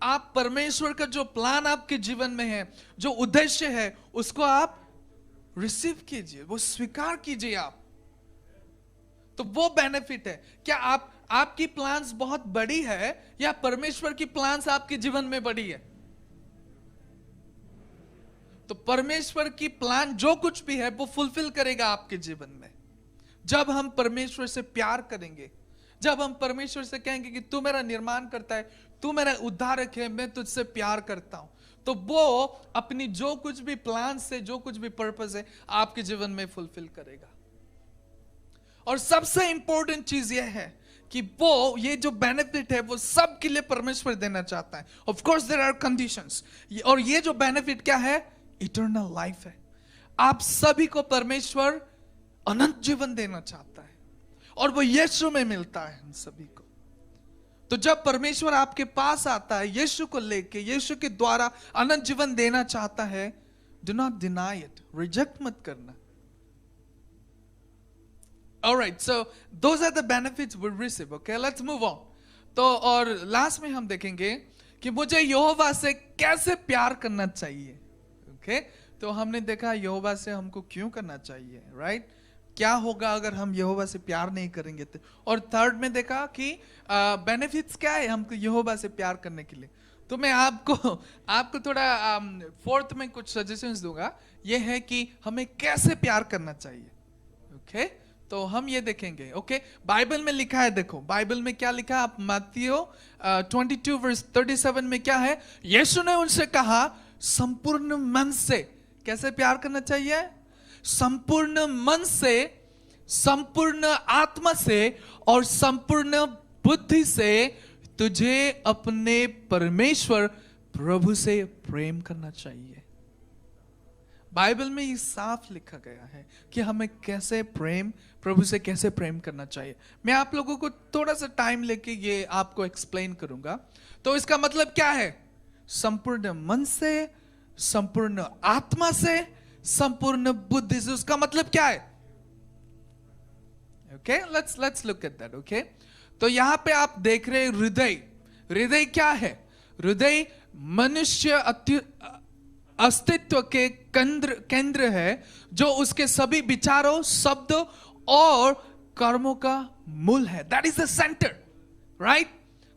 आप परमेश्वर का जो प्लान आपके जीवन में है, जो उद्देश्य है, उसको आप रिसीव कीजिए, वो स्वीकार कीजिए आप। तो वो बेनिफिट है। क्या आपकी प्लान्स बहुत बड़ी है या परमेश्वर की प्लान्स आपके जीवन में बड़ी है? तो परमेश्वर की प्लान जो कुछ भी है वो फुलफिल करेगा आपके जीवन में। जब हम परमेश्वर से प्यार करेंगे, जब हम परमेश्वर से कहेंगे कि तू मेरा निर्माण करता है, तू मेरा उद्धारक है, मैं तुझसे प्यार करता हूं, तो वो अपनी जो कुछ भी प्लान से, जो कुछ भी पर्पस है, आपके जीवन में फुलफिल करेगा। और सबसे इंपॉर्टेंट चीज यह है कि वो ये जो बेनिफिट है वो सबके लिए परमेश्वर देना चाहता है। Of course there are conditions, और ये जो बेनिफिट क्या है? इटर्नल लाइफ है। आप सभी को परमेश्वर अनंत जीवन देना चाहता है, और वो यीशु में मिलता है हम सभी को। तो जब परमेश्वर आपके पास आता है यीशु को लेके, यीशु के द्वारा अनंत जीवन देना चाहता है, do not deny it, reject मत करना। Alright, so those are the benefits we receive. Okay, let's move on. तो और लास्ट में हम देखेंगे कि मुझे यहोवा से कैसे प्यार करना चाहिए। Okay, तो हमने देखा यहोवा से हमको क्यों करना चाहिए, right? क्या होगा अगर हम यहोवा से प्यार नहीं करेंगे तो? और थर्ड में देखा कि बेनिफिट्स क्या है हमको यहोवा से प्यार करने के लिए। तो मैं आपको थोड़ा फोर्थ में कुछ सजेशंस दूंगा। ये है कि हमें कैसे प्यार करना चाहिए। ओके, तो हम ये देखेंगे। ओके, बाइबल में लिखा है, देखो बाइबल में क्या लिखा है। आप मत्ती 22:37 में क्या है? यीशु ने उनसे कहा, संपूर्ण मन से कैसे प्यार करना चाहिए? संपूर्ण मन से, संपूर्ण आत्मा से और संपूर्ण बुद्धि से तुझे अपने परमेश्वर प्रभु से प्रेम करना चाहिए। बाइबल में ये साफ लिखा गया है कि हमें कैसे प्रभु से कैसे प्रेम करना चाहिए। मैं आप लोगों को थोड़ा सा टाइम लेके ये आपको एक्सप्लेन करूंगा। तो इसका मतलब क्या है? संपूर्ण मन से, संपूर्ण आत्मा से, संपूर्ण बुद्धि से। उसका मतलब क्या है? Okay, let's look at that. Okay, तो यहां पे आप देख रहे हृदय। हृदय क्या है? हृदय मनुष्य अस्तित्व के केंद्र है, जो उसके सभी विचारों, शब्दों और कर्मों का मूल है। That is the centre, right?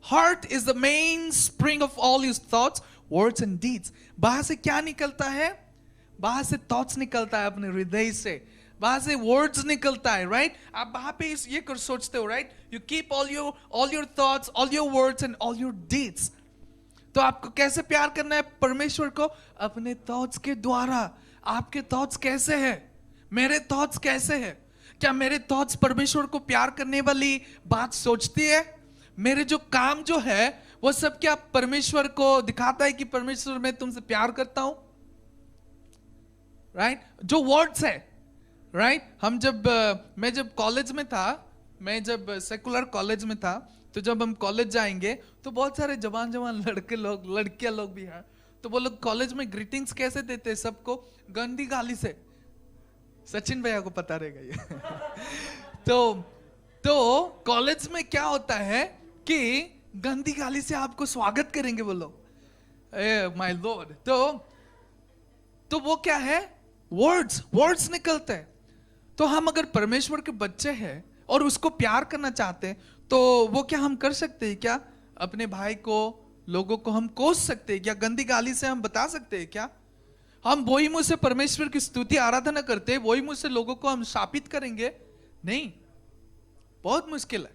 Heart is the main spring of all his thoughts, words and deeds. बाहर से क्या निकलता है? बाहर से थॉट्स निकलता है अपने हृदय से, बाहर से वर्ड्स निकलता है, राइट? आप वहां पे ये कर सोचते हो, right? You keep all your thoughts, all your words and all your deeds. तो आपको कैसे प्यार करना है परमेश्वर को? अपने थॉट्स के द्वारा। आपके थॉट्स कैसे हैं? मेरे थॉट्स कैसे हैं? क्या मेरे थॉट्स परमेश्वर को प्यार करने वाली बात सोचती है? मेरे जो काम जो है वो सब क्या परमेश्वर को दिखाता है कि परमेश्वर मैं तुमसे प्यार करता हूं? राइट? जो वर्ड्स है, राइट? मैं जब कॉलेज में था, मैं जब सेकुलर कॉलेज में था, तो जब हम कॉलेज जाएंगे तो बहुत सारे जवान लड़कियां लोग भी हैं। तो वो लोग कॉलेज में ग्रीटिंग्स कैसे देते हैं? सबको गंदी गाली से, सचिन भैया को पता रहेगा ये। तो कॉलेज में क्या होता है कि गंदी गाली से आपको स्वागत करेंगे वो लोग, माय लॉर्ड। तो वो क्या है, वर्ड्स निकलते हैं। तो हम अगर परमेश्वर के बच्चे हैं और उसको प्यार करना चाहते हैं, तो वो क्या हम कर सकते हैं क्या? अपने भाई को, लोगों को हम कोस सकते हैं क्या? गंदी गाली से हम बता सकते हैं क्या? हम वही मुंह से परमेश्वर की स्तुति आराधना करते हैं, वही मुंह से लोगों को हम शापित करेंगे? नहीं, बहुत मुश्किल है।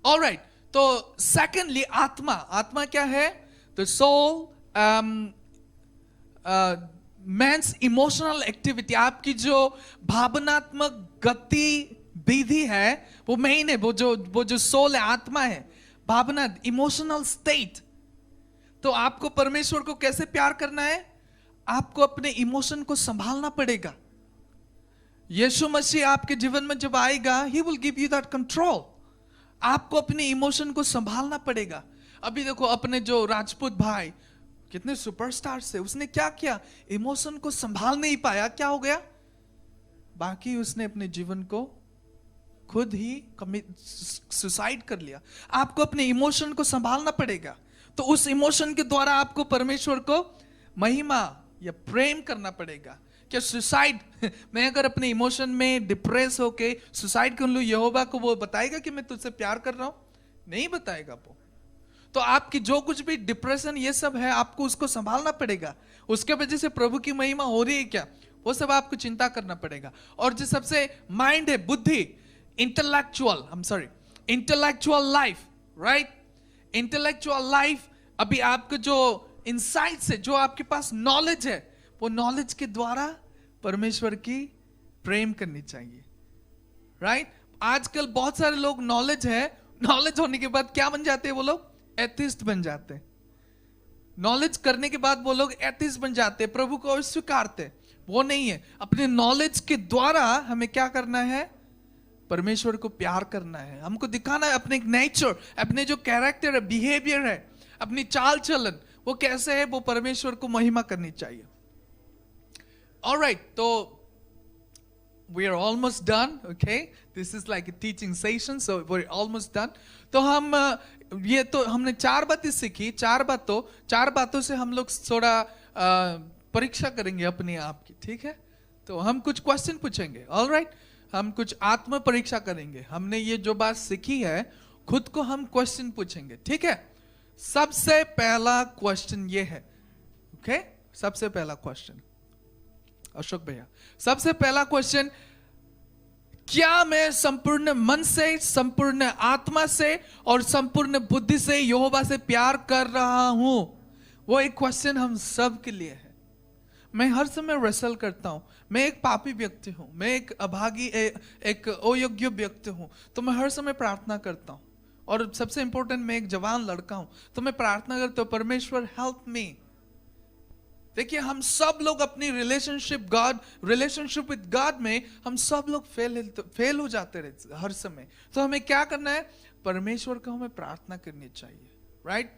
ऑलराइट, तो सेकेंडली आत्मा क्या है? The soul, man's emotional activity, आपकी जो भावनात्मक गतिविधि है वो मेन है। वो जो सोल है, आत्मा है, भावना, इमोशनल स्टेट। तो आपको परमेश्वर को कैसे प्यार करना है? आपको अपने इमोशन को संभालना पड़ेगा। यीशु मसीह आपके जीवन में जब आएगा, he will give you that control. आपको अपने इमोशन को संभालना पड़ेगा। अभी देखो, अपने जो राजपूत भाई कितने सुपरस्टार से, उसने क्या किया? इमोशन को संभाल नहीं पाया, क्या हो गया? बाकी उसने अपने जीवन को खुद ही सुसाइड कर लिया। आपको अपने इमोशन को संभालना पड़ेगा। तो उस इमोशन के द्वारा आपको परमेश्वर को महिमा या प्रेम करना पड़ेगा। क्या सुसाइड मैं अगर अपने इमोशन में डिप्रेस होके सुसाइड कर लूं, यहोवा को वो बताएगा कि मैं तुझसे प्यार कर रहा हूं? नहीं बताएगा वो। तो आपकी जो कुछ भी डिप्रेशन ये सब है, आपको उसको संभालना पड़ेगा। उसके वजह से प्रभु की महिमा हो रही है क्या, वो सब आपको चिंता करना पड़ेगा। और जो सबसे माइंड है, बुद्धि, intellectual life, right? Intellectual life, अभी आपको जो इंसाइट्स है, जो आपके पास नॉलेज है, वो नॉलेज के द्वारा परमेश्वर की प्रेम करनी चाहिए, राइट? आजकल बहुत सारे लोग नॉलेज होने के बाद क्या बन जाते हैं? वो लोग एथिस्ट बन जाते हैं। नॉलेज करने के बाद वो लोग एथिस्ट बन जाते हैं, प्रभु को स्वीकारते। वो नहीं है। अपने नॉलेज के द्वारा हमें क्या करना है? परमेश्वर को प्यार करना है। हमको दिखाना है अपने नेचर, अपने जो कैरेक्टर है, बिहेवियर है, अपनी चाल चलन वो कैसे है, वो परमेश्वर को महिमा करनी चाहिए। ऑलराइट, तो we are almost done, okay? This is like a teaching session, so we're almost done. तो हम ये तो हमने 4 बातें सीखी। 4 बातों से हम लोग थोड़ा परीक्षा करेंगे अपने आप की, ठीक है? तो हम कुछ क्वेश्चन पूछेंगे, ऑलराइट? हम कुछ आत्म परीक्षा करेंगे। हमने ये जो बात सीखी है, खुद को हम क्वेश्चन पूछेंगे, ठीक है? सबसे पहला क्वेश्चन ये है, ओके? सबसे पहला क्वेश्चन, अशोक भैया, सबसे पहला क्वेश्चन, क्या मैं संपूर्ण मन से, संपूर्ण आत्मा से और संपूर्ण बुद्धि से यहोवा से प्यार कर रहा हूं? वो एक क्वेश्चन हम सब के लिए है। मैं हर समय रेसल करता हूं। मैं एक पापी व्यक्ति हूं, मैं एक अभागी, एक अयोग्य व्यक्ति हूं, तो मैं हर समय प्रार्थना करता हूं। और सबसे इंपॉर्टेंट, मैं एक जवान लड़का हूं, तो मैं प्रार्थना करता हूं, परमेश्वर हेल्प मी। देखिए, हम सब लोग अपनी रिलेशनशिप विद गॉड में हम सब लोग फेल हो जाते रहते हर समय। तो हमें क्या करना है? परमेश्वर को हमें प्रार्थना करनी चाहिए, राइट?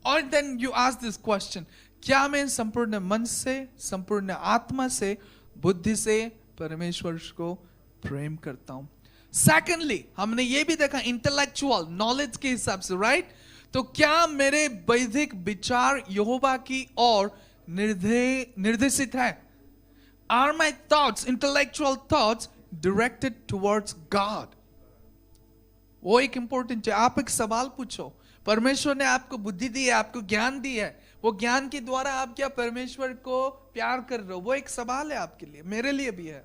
और then you ask this question, क्या मैं संपूर्ण मन से, संपूर्ण आत्मा से, बुद्धि से परमेश्वर को प्रेम करता हूं? सेकेंडली, हमने ये भी देखा इंटेलेक्चुअल नॉलेज के हिसाब से, राइट? तो क्या मेरे बौद्धिक विचार यहोवा की ओर निर्देशित है? Are my thoughts, intellectual thoughts, directed towards God? वो एक इंपॉर्टेंट है। आप एक सवाल पूछो, परमेश्वर ने आपको बुद्धि दी है, आपको ज्ञान दी है, वो ज्ञान के द्वारा आप क्या परमेश्वर को प्यार कर रहे हो? वो एक सवाल है आपके लिए, मेरे लिए भी है।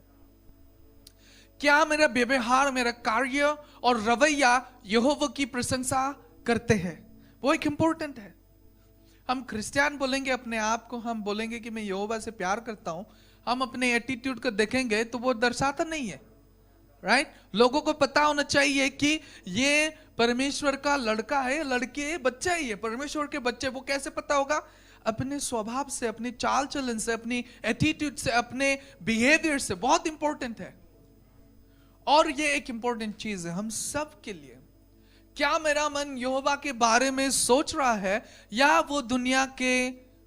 क्या मेरा व्यवहार, मेरा कार्य और रवैया यहोवा की प्रशंसा करते हैं? वो एक इंपॉर्टेंट है। हम क्रिश्चियन बोलेंगे अपने आप को, हम बोलेंगे कि मैं यहोवा से प्यार करता हूं, हम अपने एटीट्यूड को देखेंगे तो वो दर्शाता नहीं है, राइट? लोगों को पता होना चाहिए कि ये परमेश्वर का लड़का है, लड़की है, बच्चा ही है, परमेश्वर के बच्चे। वो कैसे पता होगा? अपने स्वभाव से, अपनी चाल चलन से, अपनी एटीट्यूड से, अपने बिहेवियर से। बहुत इंपॉर्टेंट है। और ये एक इंपॉर्टेंट चीज है हम सब के लिए, क्या मेरा मन यहोवा के बारे में सोच रहा है या वो दुनिया के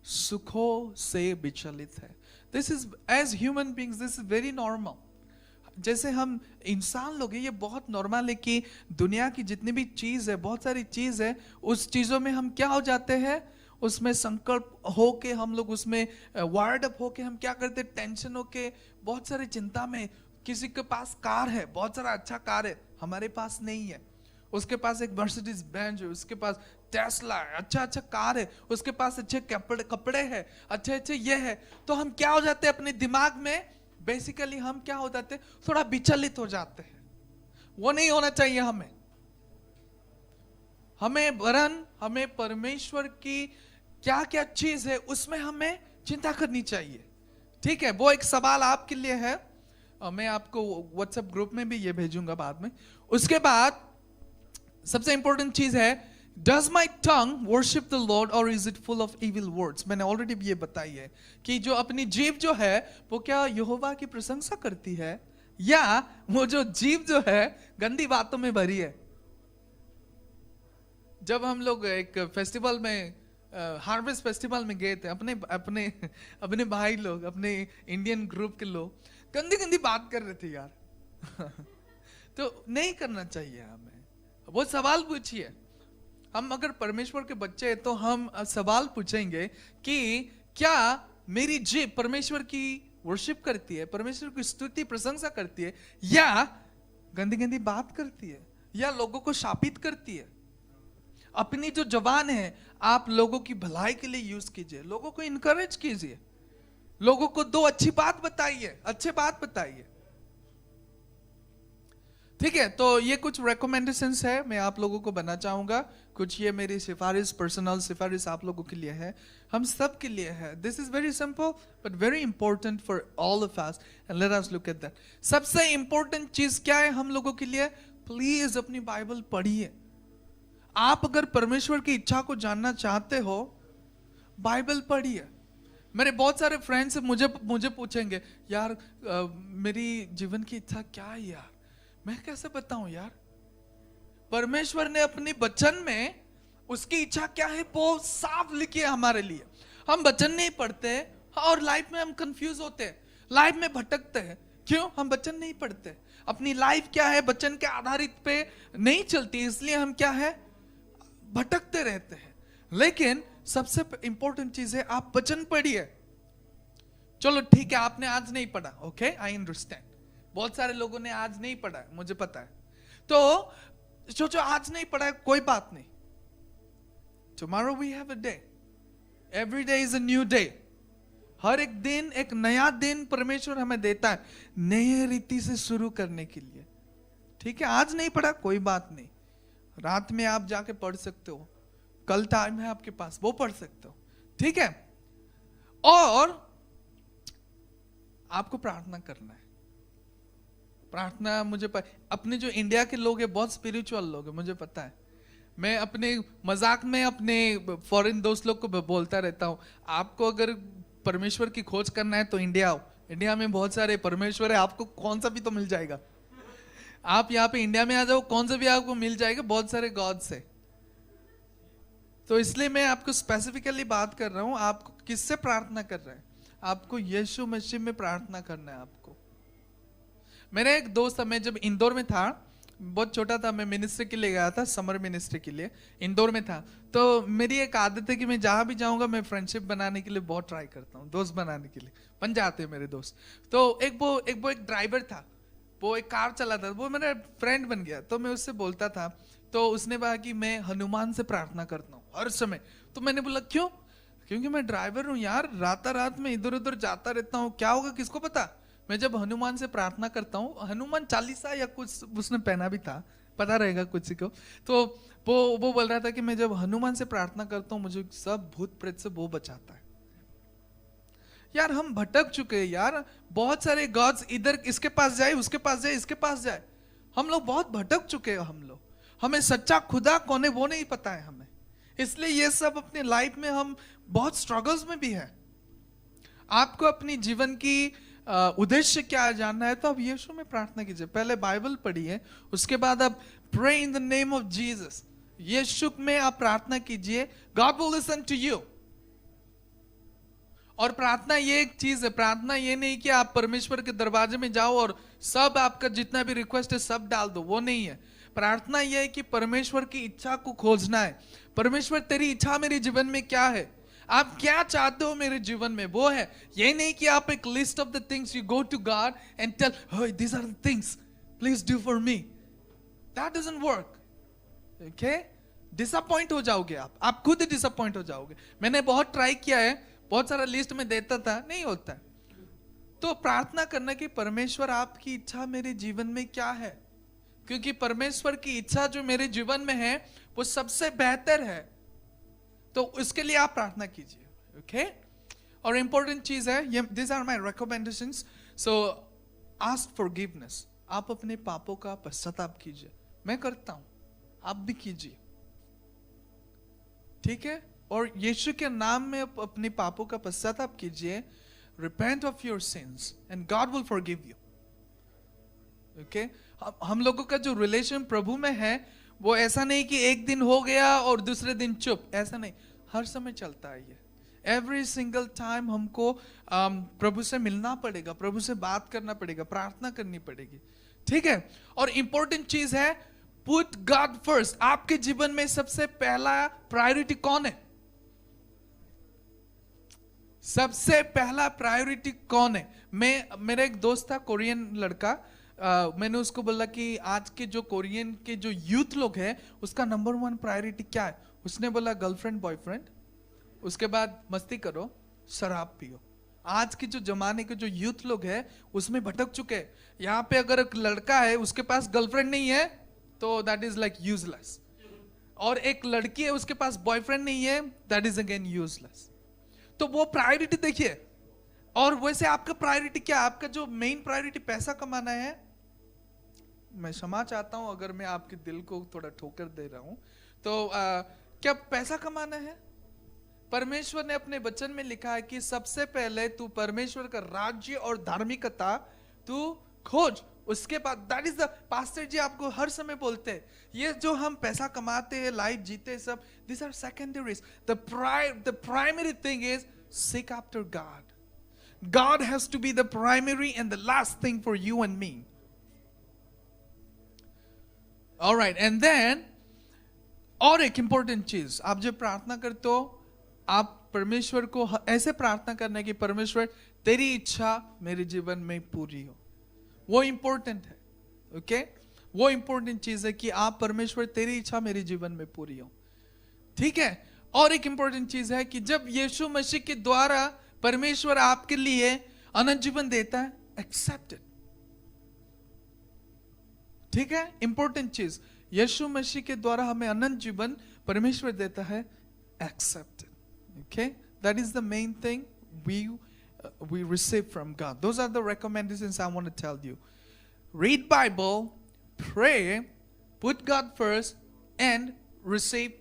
सुखों से विचलित है? This is as human beings this is very normal. जैसे हम इंसान लोग हैं, ये बहुत नॉर्मल है कि दुनिया की जितनी भी चीज है, बहुत सारी चीज है, उस चीजों में हम क्या हो जाते हैं, उसमें संकल्प होके हम लोग उसमें वायर्ड अप होके हम क्या करते हैं, टेंशन होके बहुत सारी चिंता में. किसी के पास कार है, बहुत सारा अच्छा कार है, हमारे पास नहीं है. उसके पास एक मर्सिडीज बेंज है, उसके पास टेस्ला है, अच्छा अच्छा कार है, उसके पास अच्छे कपड़े हैं, अच्छे अच्छे ये है. तो हम क्या हो जाते हैं अपने दिमाग में, बेसिकली हम क्या हो जाते हैं, थोड़ा विचलित हो जाते हैं. वो नहीं होना चाहिए. हमें वरन हमें परमेश्वर की क्या क्या चीज है उसमें हमें चिंता करनी चाहिए. ठीक है, वो एक सवाल आपके लिए है, मैं आपको व्हाट्सएप ग्रुप में भी ये भेजूंगा बाद में. उसके बाद सबसे इंपॉर्टेंट चीज है, does my tongue worship the Lord और is it full of evil words. मैंने ऑलरेडी ये बताई है कि जो अपनी जीभ जो है वो क्या यहोवा की प्रशंसा करती है, या वो जो जीभ जो है गंदी बातों में भरी है. जब हम लोग एक फेस्टिवल में, हार्वेस्ट फेस्टिवल में गए थे, अपने अपने अपने भाई लोग, अपने इंडियन ग्रुप के लोग गंदी गंदी बात कर रहे थे यार. तो नहीं करना चाहिए हमें. वो सवाल पूछिए. हम अगर परमेश्वर के बच्चे हैं तो हम सवाल पूछेंगे कि क्या मेरी जीभ परमेश्वर की वर्शिप करती है, परमेश्वर की स्तुति प्रशंसा करती है, या गंदी गंदी बात करती है, या लोगों को शापित करती है. अपनी जो जबान है आप लोगों की भलाई के लिए यूज कीजिए, लोगों को इनकरेज कीजिए, लोगों को दो अच्छी बात बताइए, अच्छे बात बताइए. ठीक है, तो ये कुछ रिकमेंडेशंस है, मैं आप लोगों को बनना चाहूंगा. कुछ ये मेरी सिफारिश, पर्सनल सिफारिश आप लोगों के लिए है, हम सब के लिए है. This is very simple but very important for all of us and let us look at that. सबसे इंपॉर्टेंट चीज क्या है हम लोगों के लिए, प्लीज अपनी बाइबल पढ़िए. आप अगर परमेश्वर की इच्छा को जानना चाहते हो, बाइबल पढ़िए. मेरे बहुत सारे फ्रेंड्स मुझे पूछेंगे, यार मेरी जीवन की इच्छा क्या है यार, मैं कैसे बताऊं यार. परमेश्वर ने अपने वचन में उसकी इच्छा क्या है वो साफ लिखी है हमारे लिए. हम वचन नहीं पढ़ते और लाइफ में हम कंफ्यूज होते हैं, लाइफ में भटकते हैं. क्यों? हम वचन नहीं पढ़ते. अपनी लाइफ क्या है वचन के आधारित पे नहीं चलती, इसलिए हम क्या है भटकते रहते हैं. लेकिन सबसे इंपॉर्टेंट चीज है आप वचन पढ़िए. चलो ठीक है, आपने आज नहीं पढ़ा, ओके, आई अंडरस्टैंड. बहुत सारे लोगों ने आज नहीं पढ़ा है, मुझे पता है. तो सोचो आज नहीं पढ़ा है, कोई बात नहीं. Tomorrow we have a day, every day is a new day. हर एक दिन एक नया दिन परमेश्वर हमें देता है नए रीति से शुरू करने के लिए. ठीक है, आज नहीं पढ़ा कोई बात नहीं, रात में आप जाके पढ़ सकते हो, कल टाइम है आपके पास, वो पढ़ सकते हो. ठीक है, और आपको प्रार्थना करना है. प्रार्थना अपने जो इंडिया के लोग हैं बहुत स्पिरिचुअल लोग हैं, मुझे पता है. मैं अपने मजाक में अपने फॉरेन दोस्त लोग को बोलता रहता हूं, आपको अगर परमेश्वर की खोज करना है तो इंडिया आओ. इंडिया में बहुत सारे परमेश्वर है, आपको कौन सा भी तो मिल जाएगा. आप यहाँ पे इंडिया में आ जाओ, कौन सा भी आपको मिल जाएगा, बहुत सारे गॉड्स है. तो इसलिए मैं आपको स्पेसिफिकली बात कर रहा हूं, आपको किससे प्रार्थना कर रहे हैं, आपको यीशु मसीह में प्रार्थना करना है. आपको, मेरा एक दोस्त, मैं जब इंदौर में था, बहुत छोटा था, मैं मिनिस्ट्री के लिए गया था, समर मिनिस्ट्री के लिए इंदौर में था. तो मेरी एक आदत है कि मैं जहां भी जाऊंगा मैं फ्रेंडशिप बनाने के लिए बहुत ट्राई करता हूँ, दोस्त बनाने के लिए बन जाते हैं मेरे दोस्त. तो एक ड्राइवर था, वो एक कार चलाता था, वो मेरा फ्रेंड बन गया. तो मैं उससे बोलता था, तो उसने कहा कि मैं हनुमान से प्रार्थना करता हूँ हर समय. तो मैंने बोला क्यों? क्योंकि मैं ड्राइवर हूँ यार, रात में इधर उधर जाता रहता हूँ, क्या होगा किसको पता. मैं जब हनुमान से प्रार्थना करता हूँ, हनुमान चालीसा या कुछ उसने पहना भी था, पता रहेगा कुछ को. तो वो बोल रहा था कि मैं जब हनुमान से प्रार्थना करता हूँ मुझे सब भूत प्रेत से वो बचाता है. यार हम भटक चुके हैं यार, बहुत सारे गॉड्स, इधर इसके पास जाए, उसके पास जाए, इसके पास जाए. हम लोग बहुत भटक चुके हैं. हमें सच्चा खुदा कौन है वो नहीं पता है हमें. इसलिए ये सब अपने लाइफ में हम बहुत स्ट्रगल्स में भी है. आपको अपनी जीवन की उद्देश्य क्या जानना है तो आप यीशु में प्रार्थना कीजिए. पहले बाइबल पढ़िए, उसके बाद आप pray in the name of Jesus, यीशु में आप प्रार्थना कीजिए. God will listen to you. और प्रार्थना ये एक चीज है, प्रार्थना ये नहीं कि आप परमेश्वर के दरवाजे में जाओ और सब आपका जितना भी रिक्वेस्ट है सब डाल दो, वो नहीं है। प्रार्थना ये है कि परमेश्वर की इच्छा को खोजना है। परमेश्वर तेरी इच्छा मेरे जीवन में क्या है, आप क्या चाहते हो मेरे जीवन में, वो है। ये नहीं कि आप एक list of the things you go to God and tell, "Oh, these are the things, please do for me." That doesn't work. Okay? Disappoint हो जाओगे आप खुद ही डिसअपॉइंट हो जाओगे। मैंने बहुत ट्राई किया है, बहुत सारा लिस्ट में देता था, नहीं होता है। तो प्रार्थना करना कि परमेश्वर आपकी इच्छा मेरे जीवन में क्या है, क्योंकि परमेश्वर की इच्छा जो मेरे जीवन में है वो सबसे बेहतर है। तो उसके लिए आप प्रार्थना कीजिए। ओके? और इंपॉर्टेंट चीज है ये, this are my recommendations. So ask forgiveness, आप अपने पापों का पश्चाताप कीजिए। मैं करता हूं, आप भी कीजिए, ठीक है? और यीशु के नाम में अपने पापों का पश्चाताप कीजिए। Repent of your sins and God will forgive you. Okay? हम लोगों का जो रिलेशन प्रभु में है वो ऐसा नहीं कि एक दिन हो गया और दूसरे दिन चुप, ऐसा नहीं, हर समय चलता है ये। एवरी सिंगल टाइम हमको प्रभु से मिलना पड़ेगा, प्रभु से बात करना पड़ेगा, प्रार्थना करनी पड़ेगी, ठीक है? और इंपॉर्टेंट चीज है, पुट गॉड फर्स्ट। आपके जीवन में सबसे पहला प्रायोरिटी कौन है? सबसे पहला प्रायोरिटी कौन है? मेरा एक दोस्त था, कोरियन लड़का, मैंने उसको बोला कि आज के जो कोरियन के जो यूथ लोग हैं उसका नंबर 1 प्रायोरिटी क्या है? उसने बोला गर्लफ्रेंड बॉयफ्रेंड, उसके बाद मस्ती करो, शराब पियो। आज के जो जमाने के जो यूथ लोग हैं उसमें भटक चुके हैं। यहाँ पे अगर एक लड़का है उसके पास गर्लफ्रेंड नहीं है तो दैट इज लाइक यूजलेस, और एक लड़की है उसके पास बॉयफ्रेंड नहीं है, दैट इज अगेन यूजलेस। तो वो प्रायोरिटी देखिए। और वैसे आपका प्रायोरिटी क्या? आपका जो मेन प्रायोरिटी पैसा कमाना है? मैं क्षमा चाहता हूं अगर मैं आपके दिल को थोड़ा ठोकर दे रहा हूं, तो क्या पैसा कमाना है? परमेश्वर ने अपने वचन में लिखा है कि सबसे पहले तू परमेश्वर का राज्य और धार्मिकता तू खोज, उसके बाद दैट इज द, पास्टर जी आपको हर समय बोलते हैं ये जो हम पैसा कमाते हैं, लाइफ जीते, सब this are secondaries. The primary thing is seek after God. God has to be the primary and the last thing for you and me. All right, and then और एक इंपॉर्टेंट चीज, आप जब प्रार्थना करते हो आप परमेश्वर को ऐसे प्रार्थना करना कि परमेश्वर तेरी इच्छा मेरे जीवन में पूरी हो। वो इंपॉर्टेंट है। ओके? वो इंपॉर्टेंट चीज है कि आप परमेश्वर तेरी इच्छा मेरे जीवन में पूरी हो, ठीक है? और एक इंपॉर्टेंट चीज है कि जब यीशु मसीह के द्वारा परमेश्वर आपके लिए अनंत जीवन देता है, एक्सेप्ट इट, ठीक है? इंपॉर्टेंट चीज, यीशु मसीह के द्वारा हमें अनंत जीवन परमेश्वर देता है, accept it. Okay? That is the main thing we receive from God. Those are the recommendations I want to tell you. Read Bible, pray, put God first, and receive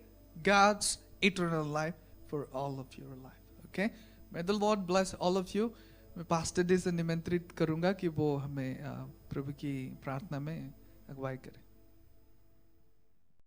God's eternal life for all of your life. Okay? May the Lord bless all of you. मैं पास्टर डे से निमंत्रित करूंगा कि वो हमें प्रभु की प्रार्थना में अगुवाई करें।